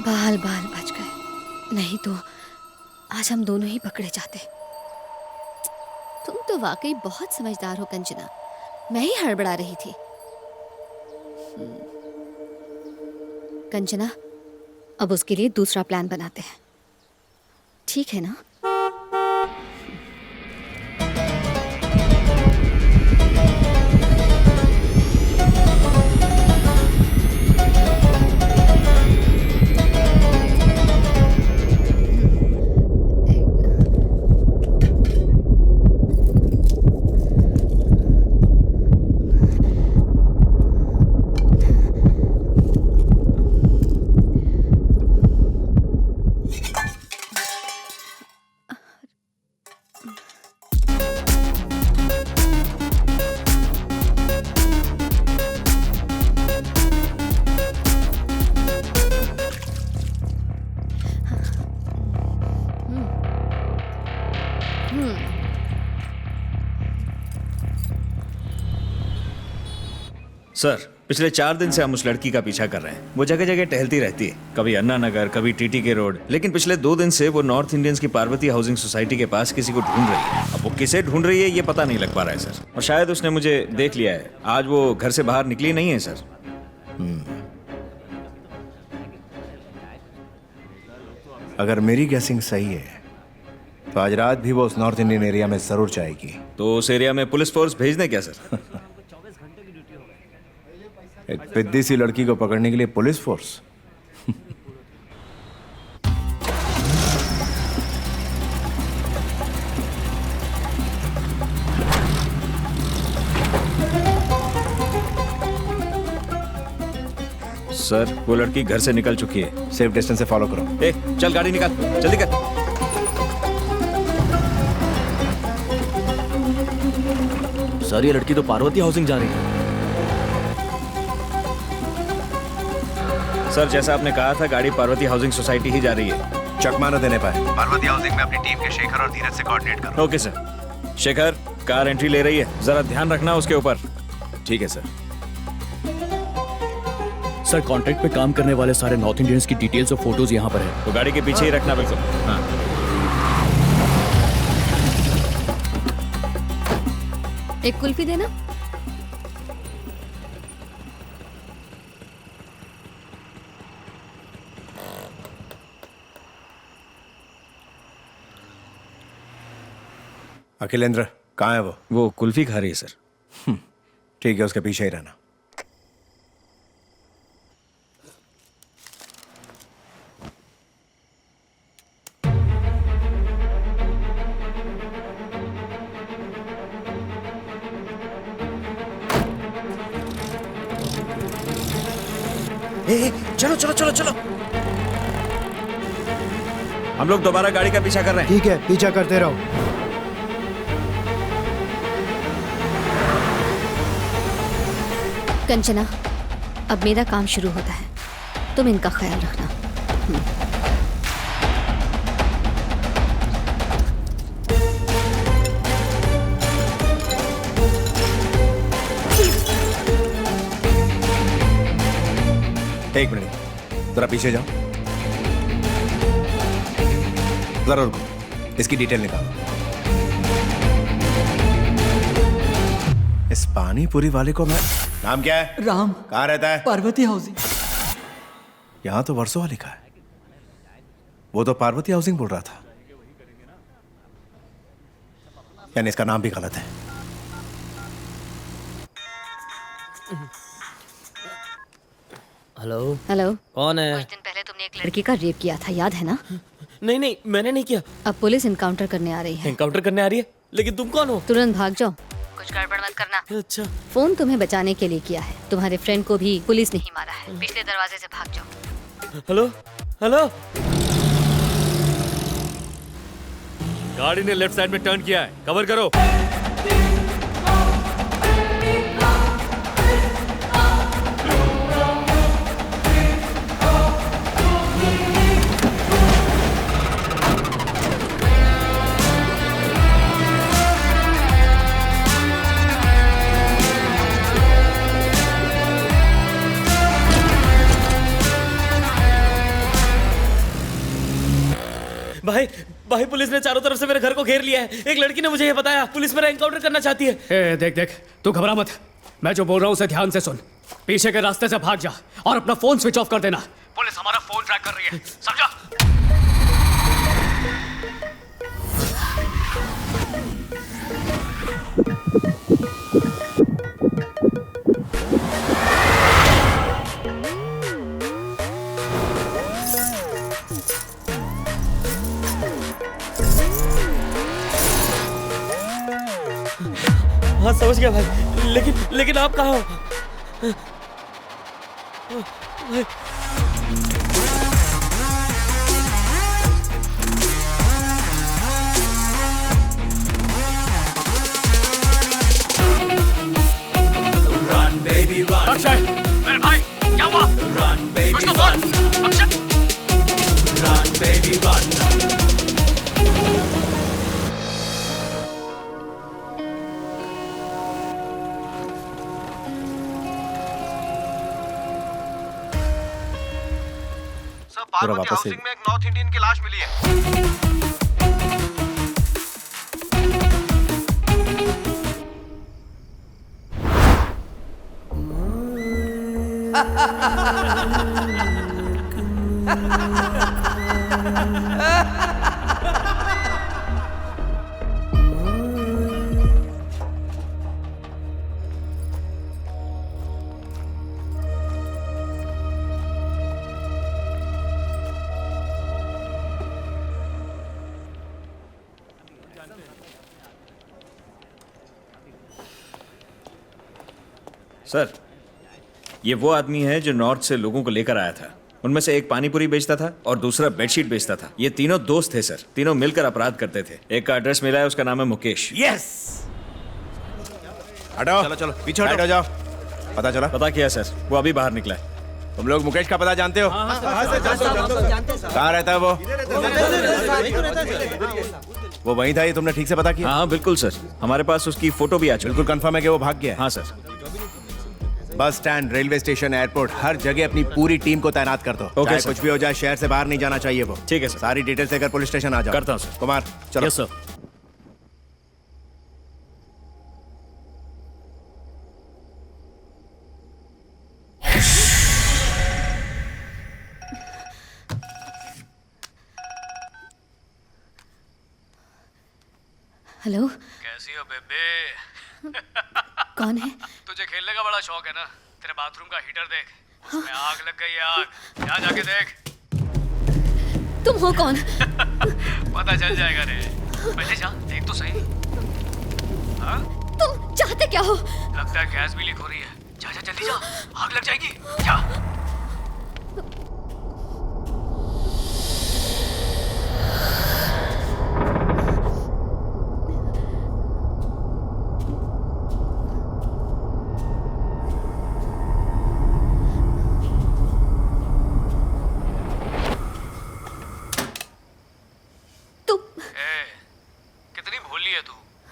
बाल बाल बच गए, नहीं तो आज हम दोनों ही पकड़े जाते। तुम तो वाकई बहुत समझदार हो कंचना, मैं ही हड़बड़ा रही थी। कंचना, अब उसके लिए दूसरा प्लान बनाते हैं, ठीक है ना? सर, पिछले 4 दिन से हम उस लड़की का पीछा कर रहे हैं। वो जगह जगह टहलती रहती है, कभी अन्ना नगर, कभी टीटी के रोड, लेकिन पिछले 2 दिन से वो नॉर्थ इंडियंस की पार्वती हाउसिंग सोसाइटी के पास किसी को ढूंढ रही है। अब वो किसे ढूंढ रही है ये पता नहीं लग पा रहा है सर, और शायद उसने मुझे देख लिया है। आज वो घर से बाहर निकली नहीं है सर। अगर मेरी गेसिंग सही है तो आज रात भी वो उस नॉर्थ इंडियन एरिया में जरूर जाएगी। तो उस एरिया में पुलिस फोर्स भेज दें क्या सर? एक पिद्दी सी लड़की को पकड़ने के लिए पुलिस फोर्स? सर वो लड़की घर से निकल चुकी है। सेफ डिस्टेंस से फॉलो करो। ए, चल गाड़ी निकाल, जल्दी कर। सर ये लड़की तो पार्वती हाउसिंग जा रही है। सर जैसा आपने कहा था गाड़ी पार्वती हाउसिंग सोसाइटी ही जा रही है। चकमा न देने पाए। पार्वती हाउसिंग में अपनी टीम के शेखर और धीरज से कोऑर्डिनेट करो। Okay sir. Shekhar car entry ले रही है, जरा ध्यान रखना उसके ऊपर। ठीक है सर। सर कॉन्ट्रैक्ट पे काम करने वाले सारे नॉर्थ इंडियंस की डिटेल्स और फोटोज यहाँ पर है। तो गाड़ी के पीछे ही रखना बिल्कुल। हाँ। एक कुल्फी देना। अखिलेंद्र कहाँ है वो कुल्फी खा रही है सर। ठीक है, उसके पीछे ही रहना। चलो चलो चलो चलो। हम लोग दोबारा गाड़ी का पीछा कर रहे हैं। ठीक है, पीछा करते रहो। कंचना, अब मेरा काम शुरू होता है, तुम इनका ख्याल रखना। एक मिनट, जरा पीछे जाओ। जरा रुको, इसकी डिटेल निकालो। इस पानी पूरी वाले को मैं... नाम क्या है? राम। कहाँ रहता है? पार्वती हाउसिंग। यहाँ तो वर्षों लिखा है। वो तो पार्वती हाउसिंग बोल रहा था, यानी इसका नाम भी गलत है। हेलो। हेलो, कौन है? कुछ दिन पहले तुमने एक लड़की का रेप किया था, याद है ना? नहीं नहीं, मैंने नहीं किया। अब पुलिस इनकाउंटर करने आ रही है। एनकाउंटर करने आ रही है? लेकिन तुम कौन हो? तुरंत भाग जाओ, कुछ गड़बड़ मत करना। अच्छा। फोन तुम्हें बचाने के लिए किया है, तुम्हारे फ्रेंड को भी पुलिस ने ही मारा है। पिछले दरवाजे से भाग जाओ। Hello hello. गाड़ी ने लेफ्ट साइड में टर्न किया है, कवर करो। भाई भाई, पुलिस ने चारों तरफ से मेरे घर को घेर लिया है। एक लड़की ने मुझे ये बताया, पुलिस मेरा एनकाउंटर करना चाहती है। देख देख, तू घबरा मत, मैं जो बोल रहा हूँ उसे ध्यान से सुन। पीछे के रास्ते से भाग जा और अपना फोन स्विच ऑफ कर देना। पुलिस हमारा फोन ट्रैक कर रही है, समझा? हाँ समझ गया भाई, लेकिन आप कहाँ हो? Run baby run। अक्षय, मेरे भाई, क्या हुआ? Run baby run। Akshay. Run baby run। Parvati housing में एक नॉर्थ इंडियन की लाश मिली है। सर, ये वो आदमी है जो नॉर्थ से लोगों को लेकर आया था। उनमें से एक पानीपुरी बेचता था और दूसरा बेडशीट बेचता था। ये तीनों दोस्त थे सर, तीनों मिलकर अपराध करते थे। एक का एड्रेस मिला है, उसका नाम है मुकेश। यस, हटाओ, चलो चलो पीछे हटो जाओ। पता चला? पता किया सर, वो अभी बाहर निकला है। तुम लोग मुकेश का पता जानते हो? कहाँ रहता है वो? वो वहीं था, ये तुमने ठीक से पता किया? हाँ बिल्कुल सर, हमारे पास उसकी फोटो भी आ चुकी। बिल्कुल कंफर्म है कि वो भाग गया है? हाँ sir. Bus stand, railway station, airport, हर जगह अपनी पूरी टीम को तैनात कर दो। चाहे कुछ भी हो जाए, शहर से बाहर नहीं जाना चाहिए वो। ठीक है सर। सारी डिटेल्स लेकर पुलिस स्टेशन आ जाओ। करता हूँ सर। कुमार चलो। Yes sir. हेलो, कैसी हो बेबे? कौन है? तुझे खेलने का बड़ा शौक है ना? तेरे बाथरूम का हीटर देख, उसमें आग लग गई है। आग, जा जाके देख। तुम हो कौन? पता चल जाएगा रे। पहले जा, देख तो सही। हाँ? तुम चाहते क्या हो? लगता है गैस भी लीक हो रही है। जा जा जल्दी जा, आग लग जाएगी। जा।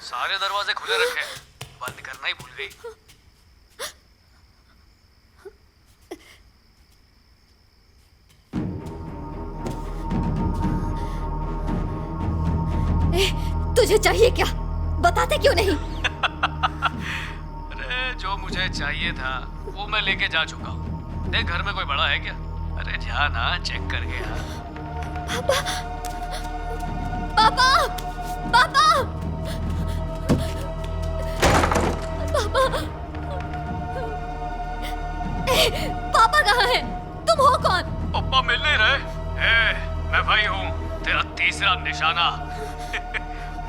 सारे दरवाजे खुले रखे, बंद करना ही भूल गई। तुझे चाहिए क्या? बताते क्यों नहीं? अरे जो मुझे चाहिए था वो मैं लेके जा चुका हूँ। देख घर में कोई बड़ा है क्या? अरे जा ना, चेक करके आ। पापा, पापा, पापा, पापा, पापा कहाँ है? तुम हो कौन? पापा मिल नहीं रहे? मैं भाई हूँ, तेरा तीसरा निशाना।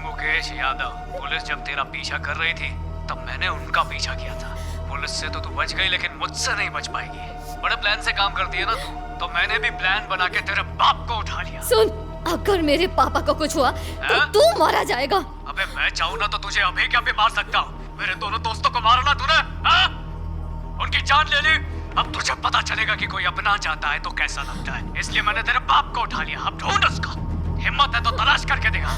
मुकेश यादव। पुलिस जब तेरा पीछा कर रही थी तब मैंने उनका पीछा किया था। पुलिस से तो तू बच गई, लेकिन मुझसे नहीं बच पाएगी। बड़े प्लान से काम करती है ना तू, तो मैंने भी प्लान बना के तेरे बाप को उठा लिया। सुन, अगर मेरे पापा को कुछ हुआ तो तू मारा जाएगा। अबे मैं चाहूँ ना तो तुझे अभी क्या भी मार सकता हूँ। मेरे दोनों दोस्तों को मारा ना तूने, हाँ? उनकी जान ले ली। अब तुझे पता चलेगा कि कोई अपना चाहता है तो कैसा लगता है। इसलिए मैंने तेरे बाप को उठा लिया। अब ढूंढ उसका, हिम्मत है तो तलाश करके दिखा।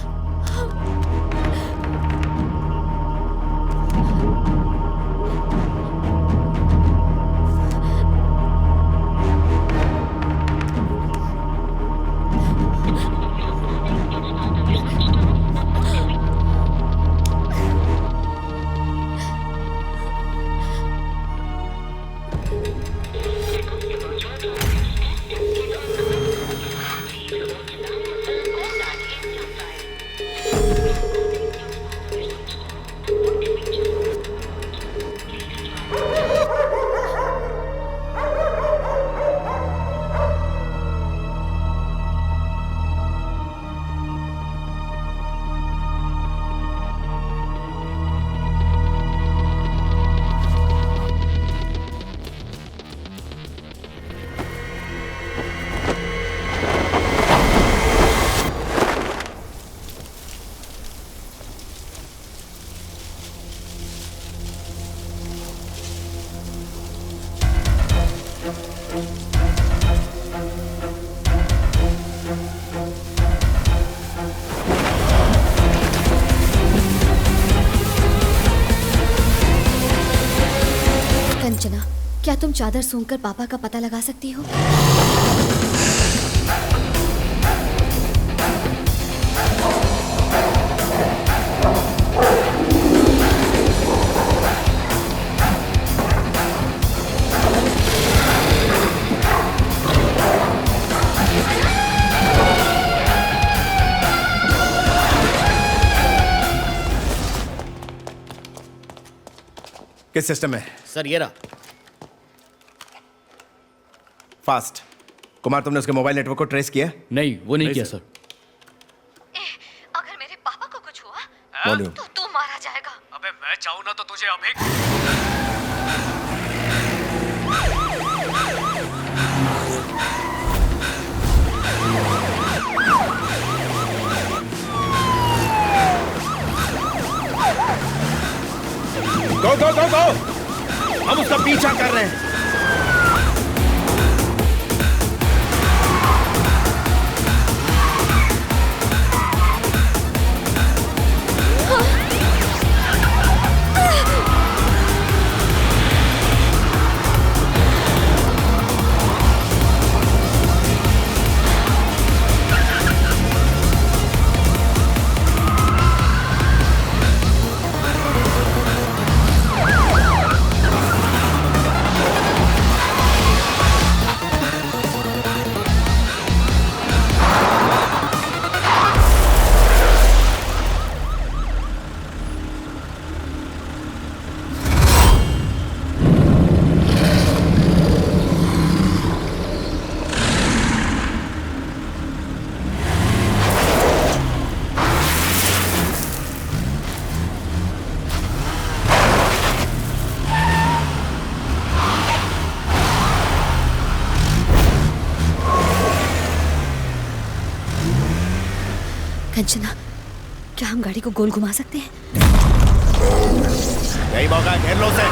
कंचना, क्या तुम चादर सूंघकर पापा का पता लगा सकती हो? किस सिस्टम में? सर ये रहा। फास्ट। कुमार, तुमने उसके मोबाइल नेटवर्क को ट्रेस किया? नहीं, वो नहीं किया सर। अगर मेरे पापा को कुछ हुआ वॉल्यूम। तो तू मारा जाएगा। अबे मैं चाहूँ ना तो तुझे अभी गो गो गो गो, हम उसका पीछा कर रहे हैं। कंचना, क्या हम गाड़ी को गोल घुमा सकते हैं? यही मौका है, घेर लो उसे।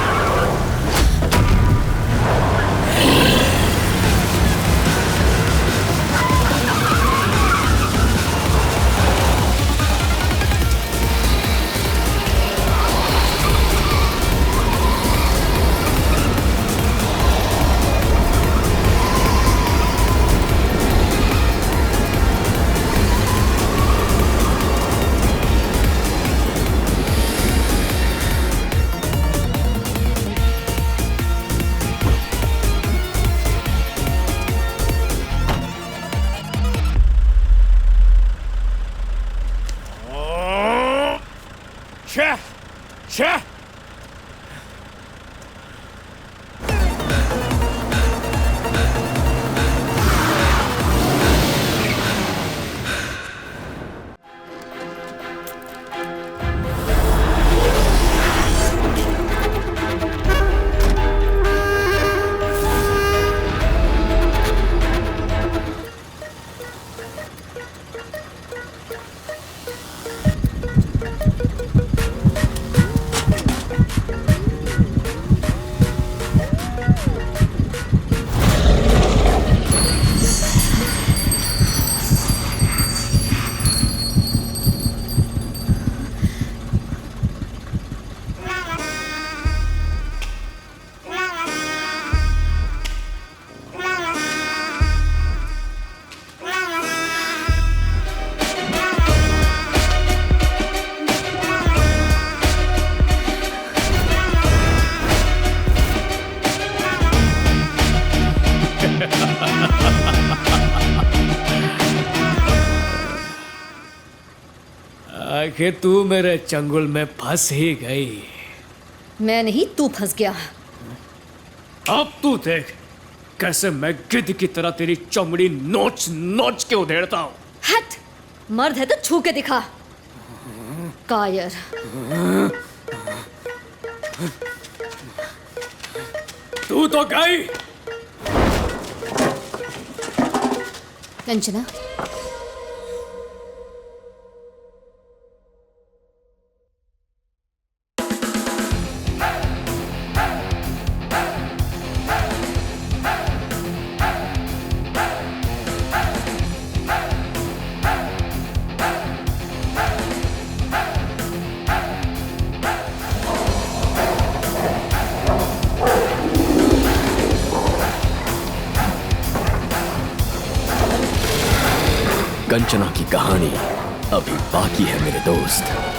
आखिर तू मेरे चंगुल में फंस ही गई। मैं नहीं, तू फंस गया। अब तू देख कैसे मैं गिद्ध की तरह तेरी चमड़ी नोच नोच के उधेड़ता हूँ। हट, मर्द है तो छू के दिखा। कायर। तू तो गई। कंचना, कंचना की कहानी अभी बाकी है मेरे दोस्त।